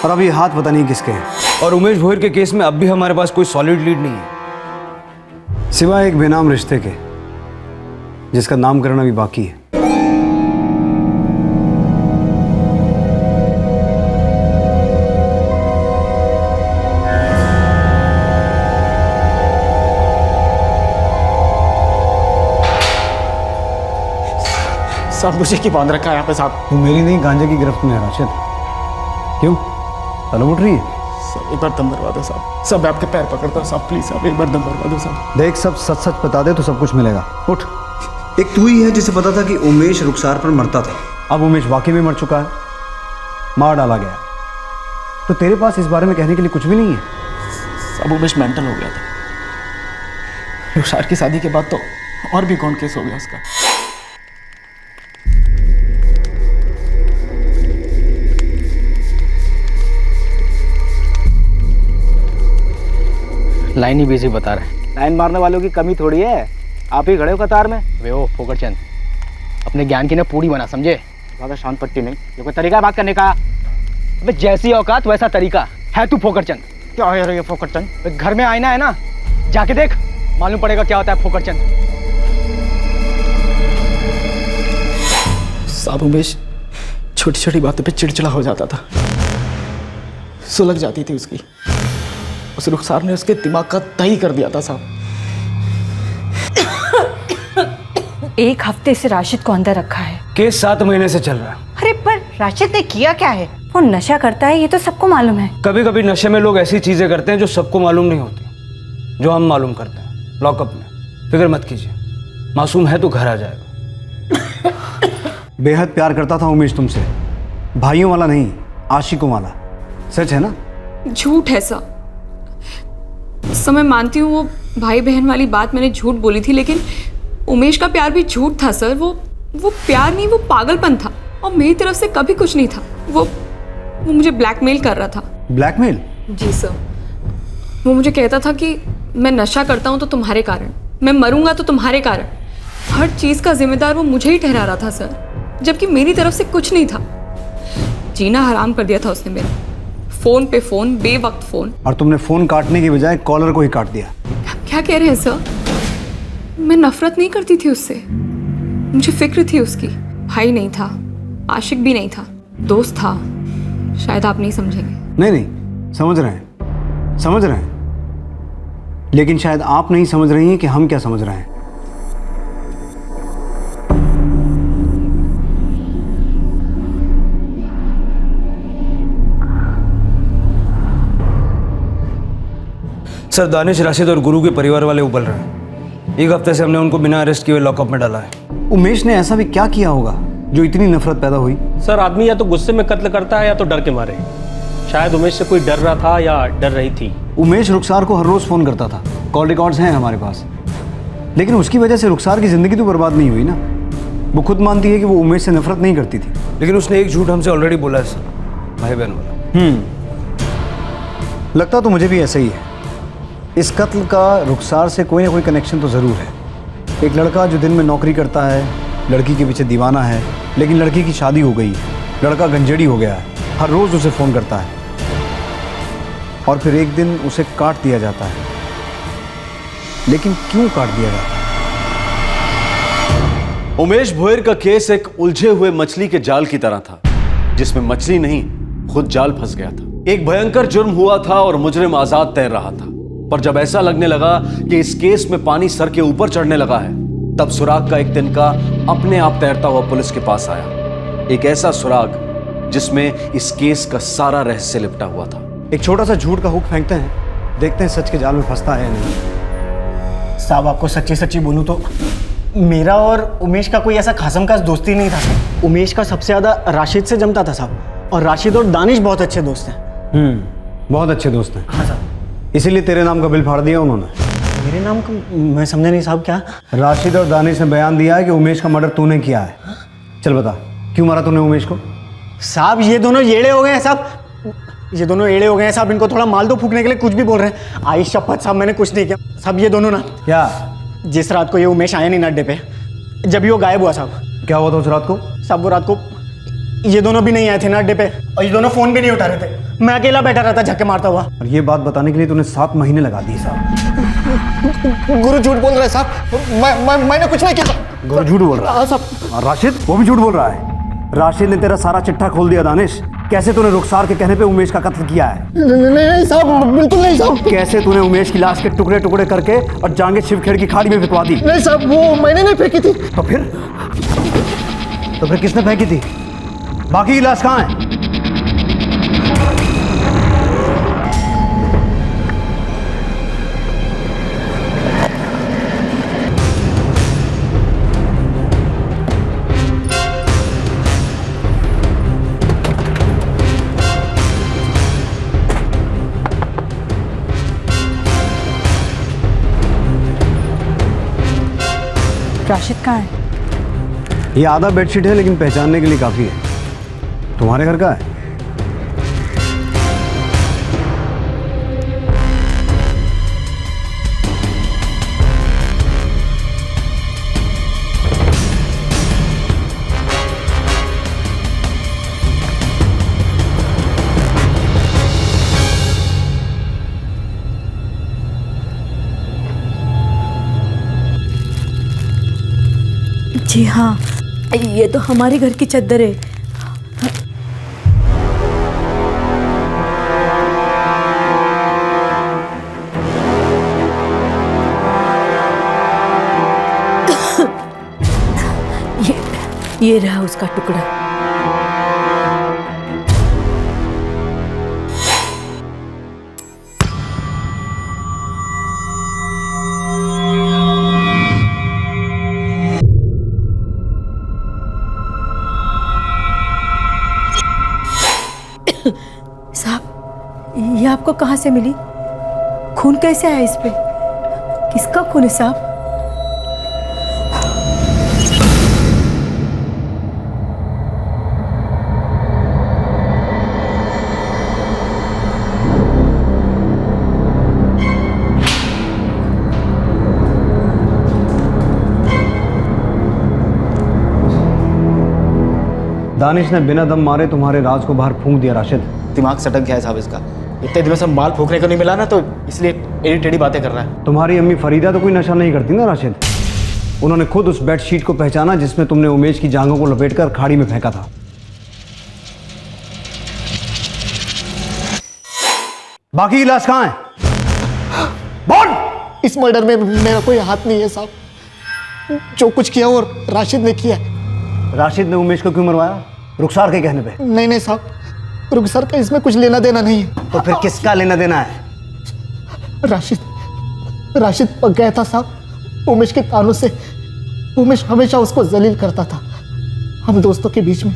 और अब ये हाथ पता नहीं किसके हैं। और उमेश भोयर के केस में अब भी हमारे पास कोई सॉलिड लीड नहीं है, सिवाय एक बेनाम रिश्ते के जिसका नामकरण अभी बाकी है। साहब मुझे क्यों बांध रखा है यहाँ पे साहब? तू मेरी नहीं गांजे की गिरफ्त में है राशिद। क्यों तलब उठ रही है? साहब एक बार दम भरवा दो साहब। सब मैं आपके पैर पकड़ता हूँ साहब, प्लीज साहब एक बार दम भरवा दो साहब। देख सब सच सच बता दे तो सब कुछ मिलेगा। उठ। एक तू ही है जिसे पता था कि उमेश रुखसार पर मरता था। अब उमेश वाकई में मर चुका है, मार डाला गया, तो तेरे पास इस बारे में कहने के लिए कुछ भी नहीं है? सब उमेश मेंटल हो गया था। रुखसार की शादी के बाद तो और भी कौन केस हो गया उसका। लाइन ही बिजी बता रहे हैं। लाइन मारने वालों की कमी थोड़ी है, आप ही खड़े हो कतार में। वे ओ फोकरचंद, अपने ज्ञान की ना पूरी बना, समझे? ज़्यादा शांत पट्टी नहीं, ये कोई तरीका है बात करने का? अबे जैसी औकात वैसा तरीका है तू फोकरचंद। क्या है ये फोकरचंद? घर में आईना है ना, जाके देख, मालूम पड़ेगा क्या होता है फोकरचंद। साहब उमेश छोटी छोटी बातों पे चिड़चिड़ा हो जाता था, सुलग जाती थी उसकी। उस रुखसार ने उसके दिमाग का तय कर दिया था साहब। एक हफ्ते से राशिद को अंदर रखा है। केस 7 महीने से चल रहा है। अरे पर राशिद ने किया क्या है? वो नशा करता है, ये तो सबको मालूम है। कभी कभी नशे में लोग ऐसी चीजें करते हैं जो सबको मालूम नहीं होती, जो हम मालूम करते हैं। लॉकअप में, फिक्र मत कीजिए, मासूम है तो घर आ जाएगा। बेहद प्यार करता था उमेश तुमसे, भाइयों वाला नहीं, आशिकों वाला। सच है ना? झूठ है सा। मैं मानती हूँ वो भाई बहन वाली बात मैंने झूठ बोली थी, लेकिन उमेश का प्यार भी झूठ था सर। वो प्यार नहीं, वो पागलपन था, और मेरी तरफ से कभी कुछ नहीं था। वो मुझे ब्लैकमेल कर रहा था। ब्लैकमेल? जी सर। वो मुझे कहता था कि मैं नशा करता हूँ तो तुम्हारे कारण, मैं मरूंगा तो तुम्हारे कारण। हर चीज़ का जिम्मेदार वो मुझे ही ठहरा रहा था सर, जबकि मेरी तरफ से कुछ नहीं था। जीना हराम कर दिया था उसने मेरा। फोन पे फोन, बेवक्त फोन। और तुमने फोन काटने की बजाय कॉलर को ही काट दिया। क्या कह रहे हैं सर? मैं नफरत नहीं करती थी उससे, मुझे फिक्र थी उसकी। भाई नहीं था, आशिक भी नहीं था, दोस्त था। शायद आप नहीं समझेंगे। नहीं, समझ रहे हैं, समझ रहे हैं, लेकिन शायद आप नहीं समझ रही हैं कि हम क्या समझ रहे हैं। सर, दानिश, राशिद और गुरु के परिवार वाले उबल रहे हैं। 1 हफ्ते से हमने उनको बिना अरेस्ट किए लॉकअप में डाला है। उमेश ने ऐसा भी क्या किया होगा जो इतनी नफरत पैदा हुई? सर, आदमी या तो गुस्से में कत्ल करता है या तो डर के मारे। शायद उमेश से कोई डर रहा था या डर रही थी। उमेश रुखसार को हर रोज फोन करता था, कॉल रिकॉर्ड्स हैं हमारे पास। लेकिन उसकी वजह से रुखसार की जिंदगी तो बर्बाद नहीं हुई ना। वो खुद मानती है कि वो उमेश से नफरत नहीं करती थी। लेकिन उसने एक झूठ हमसे ऑलरेडी बोला है सर, भाई बहन वाला। लगता तो मुझे भी ऐसा ही है। इस कत्ल का रुखसार से कोई ना कोई कनेक्शन तो ज़रूर है। एक लड़का जो दिन में नौकरी करता है, लड़की के पीछे दीवाना है, लेकिन लड़की की शादी हो गई, लड़का गंजेड़ी हो गया है, हर रोज़ उसे फ़ोन करता है, और फिर एक दिन उसे काट दिया जाता है। लेकिन क्यों काट दिया जाता है? उमेश भोयर का केस एक उलझे हुए मछली के जाल की तरह था, जिसमें मछली नहीं, खुद जाल फंस गया था। एक भयंकर जुर्म हुआ था और मुजरिम आजाद तैर रहा था। पर जब ऐसा लगने लगा कि इस केस में पानी सर के ऊपर चढ़ने लगा है, तब सुराग का एक तिनका अपने आप तैरता हुआ पुलिस के पास आया। एक ऐसा सुराग जिसमें इस केस का सारा रहस्य लिपटा हुआ था। एक छोटा सा झूठ का हुक फेंकते हैं, देखते हैं सच के जाल में फंसता है या नहीं। साहब, आपको सच्ची सच्ची बोलूं तो मेरा और उमेश का कोई ऐसा खासम खास दोस्ती नहीं था। उमेश का सबसे ज़्यादा राशिद से जमता था साहब, और राशिद और दानिश बहुत अच्छे दोस्त हैं। बहुत अच्छे दोस्त हैं। हाँ साहब। इसीलिए तेरे नाम का बिल फाड़ दिया उन्होंने। मेरे नाम का? मैं समझा नहीं साहब। क्या? राशिद और दानिश ने बयान दिया है कि उमेश का मर्डर तूने किया है। चल बता, क्यों मारा तूने उमेश को? साहब, ये दोनों येड़े हो गए हैं साहब, ये दोनों एड़े हो गए हैं साहब। इनको थोड़ा माल दो फूकने के लिए कुछ भी बोल रहे हैं। आई शपथ साहब, मैंने कुछ नहीं किया साहब। ये दोनों ना, क्या? जिस रात को ये उमेश आया नहीं ना अड्डे पे, जब ये वो गायब हुआ साहब। क्या हुआ था उस रात को? साहब, वो रात को ये दोनों भी नहीं आए थे ना अड्डे पे, और ये दोनों फोन भी नहीं उठा रहे थे। मैं अकेला बैठा रहता झक्के मारता हुआ। और ये बात बताने के लिए तूने 7 महीने लगा दिए साहब। गुरु झूठ बोल रहा है साहब, मैंने कुछ नहीं किया। गुरु झूठ बोल रहा है साहब। और राशिद, वो भी झूठ बोल रहा है। राशिद ने तेरा सारा चिट्ठा खोल दिया। दानिश, कैसे तूने रुखसार के कहने पे उमेश का कत्ल किया है? नहीं साहब, बिल्कुल नहीं साहब। कैसे तूने उमेश की लाश के टुकड़े टुकड़े करके और जांघें शिवखेड़ की खाड़ी में फेंकवा दी? नहीं साहब, वो मैंने नहीं फेंकी थी। तो फिर किसने फेंकी थी? बाकी की लाश कहाँ है? राशिद कहाँ है? ये आधा बेडशीट है लेकिन पहचानने के लिए काफ़ी है। तुम्हारे घर का है? जी हाँ, ये तो हमारे घर की चद्दर है। ये रहा उसका टुकड़ा। साहब, ये आपको कहाँ से मिली? खून कैसे आया इस पे? किसका खून है साहब? दानिश ने बिना दम मारे तुम्हारे राज को बाहर फूंक दिया राशिद। दिमाग सटक गया है साहब इसका। इतने दिनों से माल फूकने को नहीं मिला ना, तो इसलिए टेढ़ी टेढ़ी बातें कर रहा है। तुम्हारी अम्मी फरीदा तो कोई नशा नहीं करती ना राशिद। उन्होंने खुद उस बेडशीट को पहचाना जिसमें तुमने उमेश की जांघों को लपेटकर खाड़ी में फेंका था। बाकी इलाज कहाँ है? बोल! इस मर्डर में मेरा कोई हाथ नहीं है साहब। जो कुछ किया वो राशिद ने किया। राशिद ने उमेश को क्यों मरवाया? रुखसार के कहने पे? नहीं साहब, रुखसार का इसमें कुछ लेना देना नहीं है। तो फिर किसका लेना देना है? राशिद पक गया था साहब उमेश के कानों से। उमेश हमेशा उसको जलील करता था हम दोस्तों के बीच में।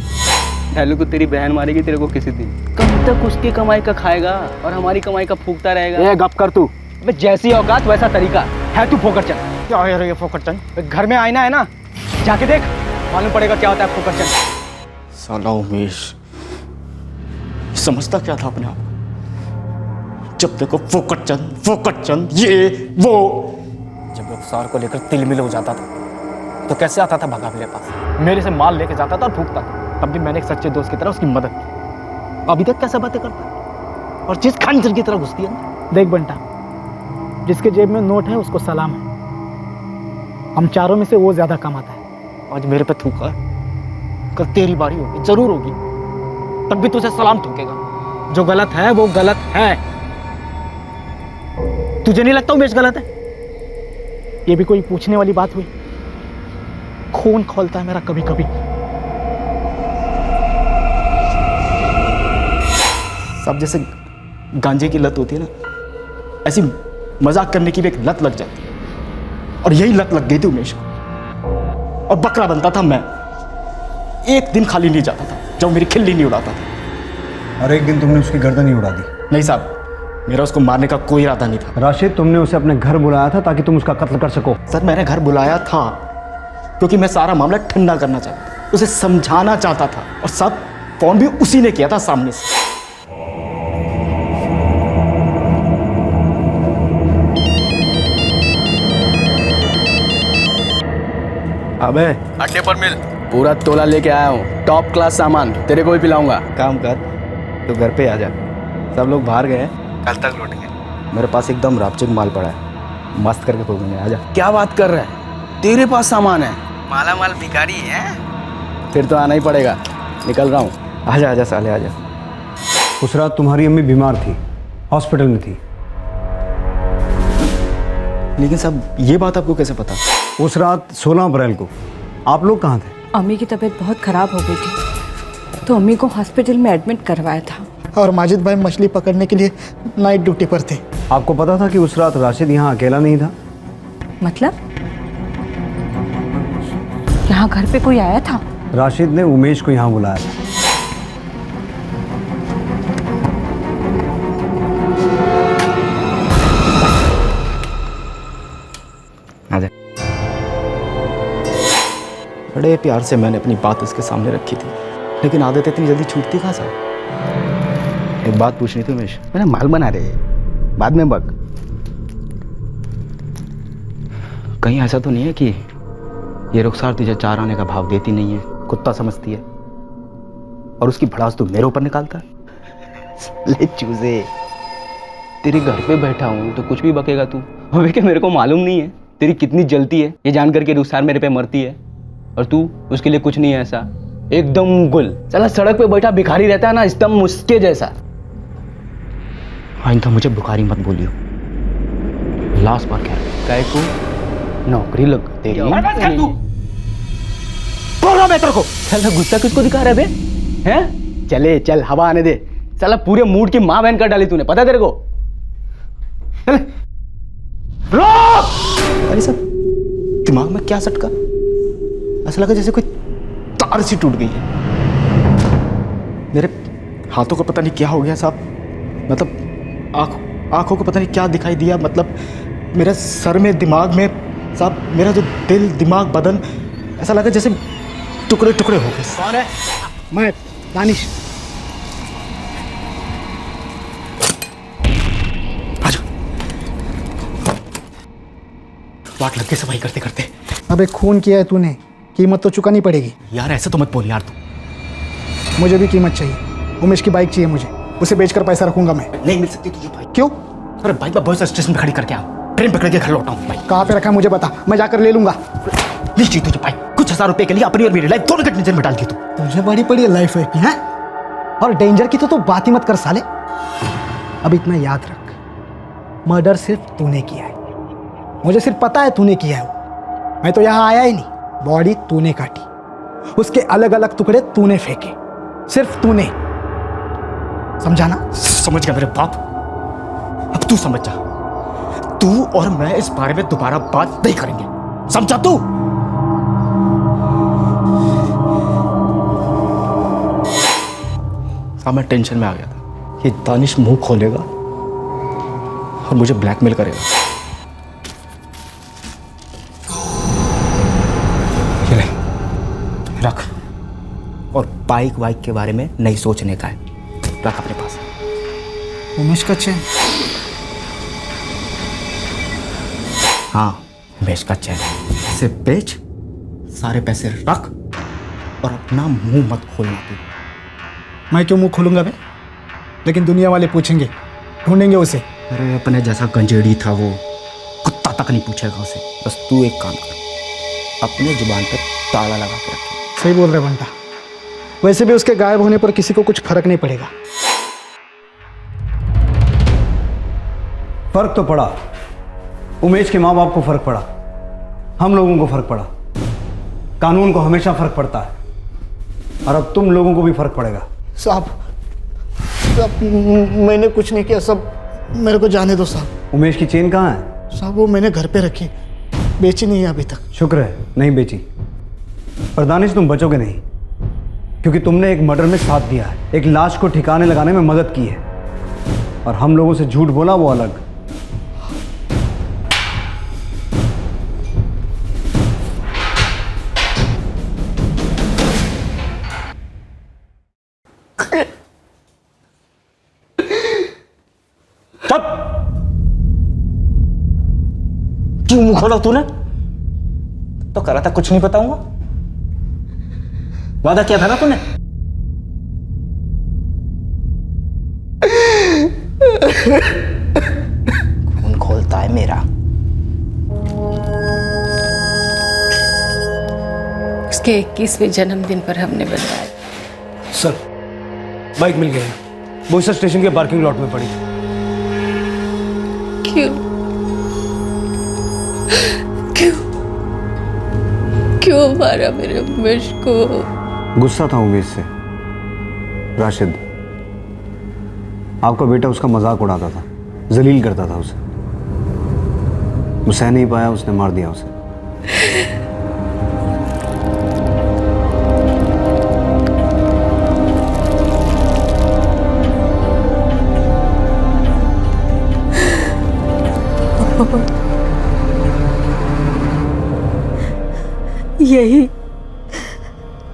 ढालू को तेरी बहन मारेगी तेरे को किसी दिन। कब तक उसकी कमाई का खाएगा और हमारी कमाई का फूकता रहेगा? ये गप कर तू। जैसी औकात वैसा तरीका है। तू फोकरचंद। क्या है ये फोकरचंद? घर में आईना है ना, जाके देख, मालूम पड़ेगा क्या होता है फोकरचंद। साला उमेश समझता क्या था अपने आप? जब देखो फोकटचंद ये वो। जब रुखसार को लेकर तिलमिल हो जाता था तो कैसे आता था भगा मेरे पास? मेरे से माल लेके जाता था और फूकता था। तब भी मैंने एक सच्चे दोस्त की तरह उसकी मदद की। अभी तक कैसे बातें करता है और जिस खंजर की तरह घुसती है ना। देख बंटा, जिसके जेब में नोट है उसको सलाम है। हम चारों में से वो ज्यादा कमाता है। आज मेरे पे थूका है, कल तेरी बारी होगी, जरूर होगी, तब भी तुझे सलाम ठोकेगा। जो गलत है वो गलत है। तुझे नहीं लगता उमेश गलत है? ये भी कोई पूछने वाली बात हुई? खून खोलता है मेरा कभी कभी। सब जैसे गांजे की लत होती है ना, ऐसी मजाक करने की भी एक लत लग जाती है। और यही लत लग गई थी उमेश को। और बकरा बनता था मैं। एक दिन खाली नहीं जाता था जब मेरी खिल्ली नहीं उड़ाता था। और एक दिन तुमने उसकी गर्दन ही उड़ा दी। नहीं साहब, मेरा उसको मारने का कोई इरादा नहीं था। राशिद, तुमने उसे अपने घर बुलाया था ताकि तुम उसका कत्ल कर सको। सर, मैंने घर बुलाया था क्योंकि मैं सारा मामला ठंडा करना चाहता था, उसे समझाना चाहता था। और सब फोन भी उसी ने किया था सामने से। अबे अड्डे पर मिल। पूरा तोला लेके आया हूँ, टॉप क्लास सामान, तेरे को भी पिलाऊंगा। काम कर, तो घर पे आ जा। सब लोग बाहर गए हैं, कल तक लौटेंगे। मेरे पास एकदम रापचिक माल पड़ा है, मस्त करके खोलेंगे। आ जा। क्या बात कर रहा है? तेरे पास सामान है? माला माल भिखारी है? फिर तो आना ही पड़ेगा। निकल रहा हूँ। आजा साले आजा। उस रात तुम्हारी अम्मी बीमार थी, हॉस्पिटल में थी। लेकिन सब ये बात आपको कैसे पता? उस रात 16 अप्रैल को आप लोग कहाँ थे? अम्मी की तबीयत बहुत ख़राब हो गई थी तो अम्मी को हॉस्पिटल में एडमिट करवाया था। और माजिद भाई मछली पकड़ने के लिए नाइट ड्यूटी पर थे। आपको पता था कि उस रात राशिद यहाँ अकेला नहीं था? मतलब यहाँ घर पे कोई आया था? राशिद ने उमेश को यहाँ बुलाया था। आजा। बड़े प्यार से मैंने अपनी बात उसके सामने रखी थी, लेकिन आदत इतनी जल्दी छूटती कहाँ साहब। एक बात पूछनी थी उमेश। मैंने माल बना रहे, बाद में बग कहीं ऐसा तो नहीं है कि ये रुखसार तुझे 4 आने का भाव देती नहीं है, कुत्ता समझती है और उसकी भड़ास तू मेरे ऊपर निकालता है। ले चूजे, तेरे घर पे बैठा हूँ तो कुछ भी बकेगा तू। अबे क्या मेरे को मालूम नहीं है तेरी कितनी जलती है ये जान करके रुखसार मेरे पे मरती है, और तू उसके लिए कुछ नहीं है ऐसा, एकदम गुल। चला सड़क पे बैठा भिखारी रहता है ना, एकदम मुस्के जैसा। आइंदा मुझे भिखारी मत बोलियो, लास्ट बार कह रहा है को नौकरी लग तेरी। बोल रहा मैं तेरे को। चल गुस्सा किसको दिखा रहे बे? हैं? चले चल हवा आने दे। साला पूरे मूड की माँ बहन कर डाली तूने, पता है तेरे को? चल रोक। अरे सब दिमाग में क्या सटका? ऐसा लगा जैसे कोई तार सी टूट गई है। मेरे हाथों को पता नहीं क्या हो गया साहब, मतलब आंखों को पता नहीं क्या दिखाई दिया, मतलब मेरे सर में दिमाग में साहब, मेरा जो दिल दिमाग बदन ऐसा लगा जैसे टुकड़े टुकड़े हो गए। कौन है? मैं दानिश। वाट लग गई सफाई करते करते। अबे खून किया है तूने, कीमत तो चुकानी पड़ेगी। यार ऐसे तो मत बोल यार तू। मुझे भी कीमत चाहिए, उमेश की बाइक चाहिए मुझे, उसे बेचकर पैसा रखूंगा मैं। नहीं मिल सकती तुझे बाइक। क्यों? अरे बाइक मैं बस स्टेशन पे खड़ी करके आ, ट्रेन पकड़ के घर लौटा हूँ। बाइक कहाँ पे रखा है मुझे बता, मैं जाकर ले लूंगा। नहीं चाहिए तुझे बाइक, कुछ 1000 रुपए के लिए अपनी और मेरी लाइफ दोनों कटने में डाल दी तू। तुझे बड़ी पड़ी है लाइफ की है, और डेंजर की तो तू बात ही मत कर साले। अब इतना याद रख, मर्डर सिर्फ तूने किया है, मुझे सिर्फ पता है तूने किया है। मैं तो यहाँ आया ही नहीं, बॉडी तूने काटी, उसके अलग अलग टुकड़े तूने फेंके, सिर्फ तूने। समझा ना? समझ गया मेरे बाप, अब तू समझ जा। तू और मैं इस बारे में दोबारा बात नहीं करेंगे, समझा तू? साहब मैं टेंशन में आ गया था, ये दानिश मुंह खोलेगा और मुझे ब्लैकमेल करेगा। ये ले, रख, और बाइक वाइक के बारे में नहीं सोचने का है, रख अपने पास। उमेश का चैन? हाँ बेच का चैन, इसे बेच, सारे पैसे रख और अपना मुंह मत खोलना तू। मैं क्यों मुंह खोलूंगा बे? लेकिन दुनिया वाले पूछेंगे, ढूंढेंगे उसे। अरे अपने जैसा गंजेड़ी था वो, कुत्ता तक नहीं पूछेगा उसे। बस तू एक काम कर, अपने जुबान पे ताला लगा के रखे। सही बोल रहे बंटा, वैसे भी उसके गायब होने पर किसी को कुछ फर्क नहीं पड़ेगा। फर्क तो पड़ा, उमेश के माँ बाप को फर्क पड़ा, हम लोगों को फर्क पड़ा, कानून को हमेशा फर्क पड़ता है, और अब तुम लोगों को भी फर्क पड़ेगा। साहब मैंने कुछ नहीं किया, सब मेरे को जाने दो साहब। उमेश की चेन कहाँ है? साहब वो मैंने घर पे रखी, बेची नहीं है अभी तक। शुक्र है नहीं बेची, पर दानिश तुम बचोगे नहीं, क्योंकि तुमने एक मर्डर में साथ दिया है, एक लाश को ठिकाने लगाने में मदद की है, और हम लोगों से झूठ बोला वो अलग। क्यों मुंह खोला तूने? तो करा था कुछ नहीं बताऊंगा, वादा किया था ना तूने। खून खोलता है मेरा। उसके 21वें जन्मदिन पर हमने बनवाया। सर बाइक मिल गई है, बोईसर स्टेशन के पार्किंग लॉट में पड़ी। क्यों क्यों क्यों मारा मेरे उमेश को? गुस्सा था उमेश से। राशिद, आपका बेटा उसका मजाक उड़ाता था, जलील करता था उसे, वो सह नहीं पाया, उसने मार दिया उसे।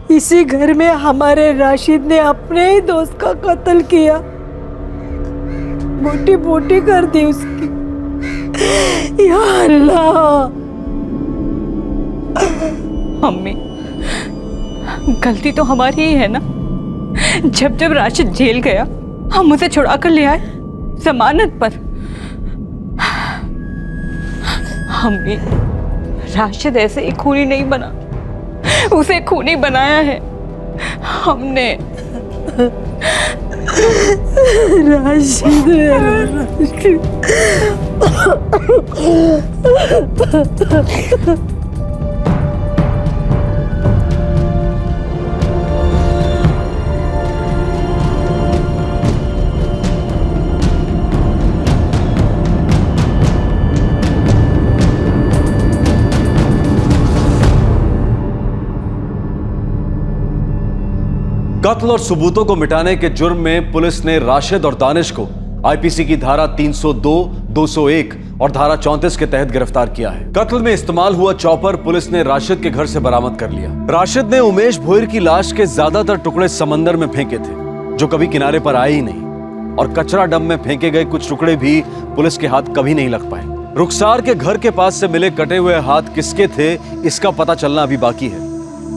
इसी घर में हमारे राशिद ने अपने ही दोस्त का कत्ल किया, बोटी बोटी कर दी उसकी। या अल्लाह। मम्मी, गलती तो हमारी ही है ना। जब जब राशिद जेल गया हम उसे छुड़ा कर ले आए जमानत पर। मम्मी, राशिद ऐसे ही खूनी नहीं बना, उसे खूनी बनाया है हमने। कत्ल और सबूतों को मिटाने के जुर्म में पुलिस ने राशिद और दानिश को आईपीसी की धारा 302, 201 और धारा 34 के तहत गिरफ्तार किया है। कत्ल में इस्तेमाल हुआ चॉपर पुलिस ने राशिद के घर से बरामद कर लिया। राशिद ने उमेश भोईर की लाश के ज्यादातर टुकड़े समंदर में फेंके थे, जो कभी किनारे पर आए ही नहीं, और कचरा डंप में फेंके गए कुछ टुकड़े भी पुलिस के हाथ कभी नहीं लग पाए। रुखसार के घर के पास से मिले कटे हुए हाथ किसके थे, इसका पता चलना अभी बाकी है।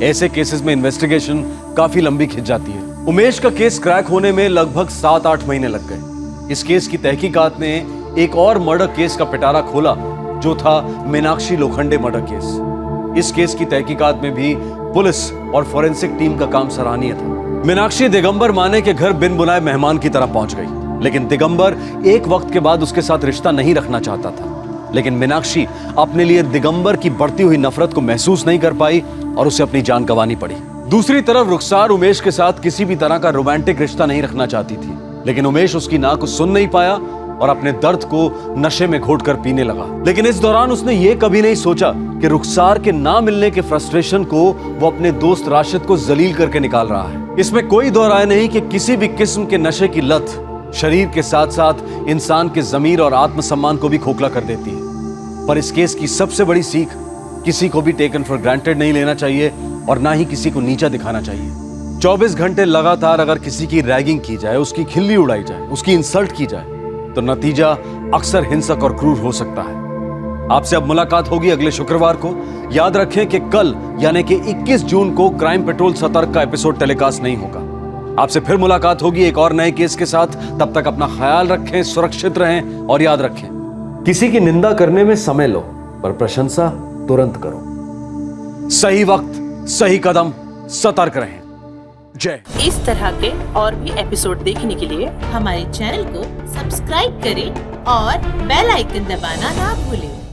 ऐसे केसेस में इन्वेस्टिगेशन काफी लंबी खिंच जाती है। उमेश का केस क्रैक होने में लगभग 7-8 महीने लग गए। इस केस की तहकीकात ने एक और मर्डर केस का पिटारा खोला, जो था मीनाक्षी लोखंडे मर्डर केस। इस केस की तहकीकात में भी पुलिस और फोरेंसिक टीम का काम सराहनीय था। मीनाक्षी दिगंबर माने के घर बिन बुलाए मेहमान की तरह पहुंच गई, लेकिन दिगंबर एक वक्त के बाद उसके साथ रिश्ता नहीं रखना चाहता था। लेकिन मीनाक्षी अपने लिए दिगंबर की बढ़ती हुई नफरत को महसूस नहीं कर पाई और उसे अपनी जान गंवानी पड़ी। दूसरी तरफ रुखसार उमेश के साथ किसी भी तरह का रोमांटिक रिश्ता नहीं रखना चाहती थी, लेकिन उमेश उसकी ना को सुन नहीं पाया और अपने दर्द को नशे में घोटकर पीने लगा। लेकिन इस दौरान उसने ये कभी नहीं सोचा कि रुखसार के ना मिलने के फ्रस्ट्रेशन को वो अपने दोस्त राशिद को जलील करके निकाल रहा है। इसमें कोई दो राय नहीं कि किसी भी किस्म के नशे की लत शरीर के साथ साथ इंसान के जमीर और आत्मसम्मान को भी खोखला कर देती है। पर इस केस की सबसे बड़ी सीख, किसी को भी टेकन फॉर ग्रांटेड नहीं लेना चाहिए और ना ही किसी को नीचा दिखाना चाहिए। 24 घंटे लगातार अगर किसी की रैगिंग की जाए, उसकी खिल्ली उड़ाई जाए, उसकी इंसल्ट की जाए, तो नतीजा अक्सर हिंसक और क्रूर हो सकता है। आपसे अब मुलाकात होगी अगले शुक्रवार को। याद रखें कि कल यानी कि 21 जून को क्राइम पेट्रोल सतर्क का एपिसोड टेलीकास्ट नहीं होगा। आपसे फिर मुलाकात होगी एक और नए केस के साथ। तब तक अपना ख्याल रखें, सुरक्षित रहें और याद रखें, किसी की निंदा करने में समय लो, पर प्रशंसा तुरंत करो। सही वक्त, सही कदम, सतर्क रहें। जय। इस तरह के और भी एपिसोड देखने के लिए हमारे चैनल को सब्सक्राइब करें और बेल आइकन दबाना ना भूलें।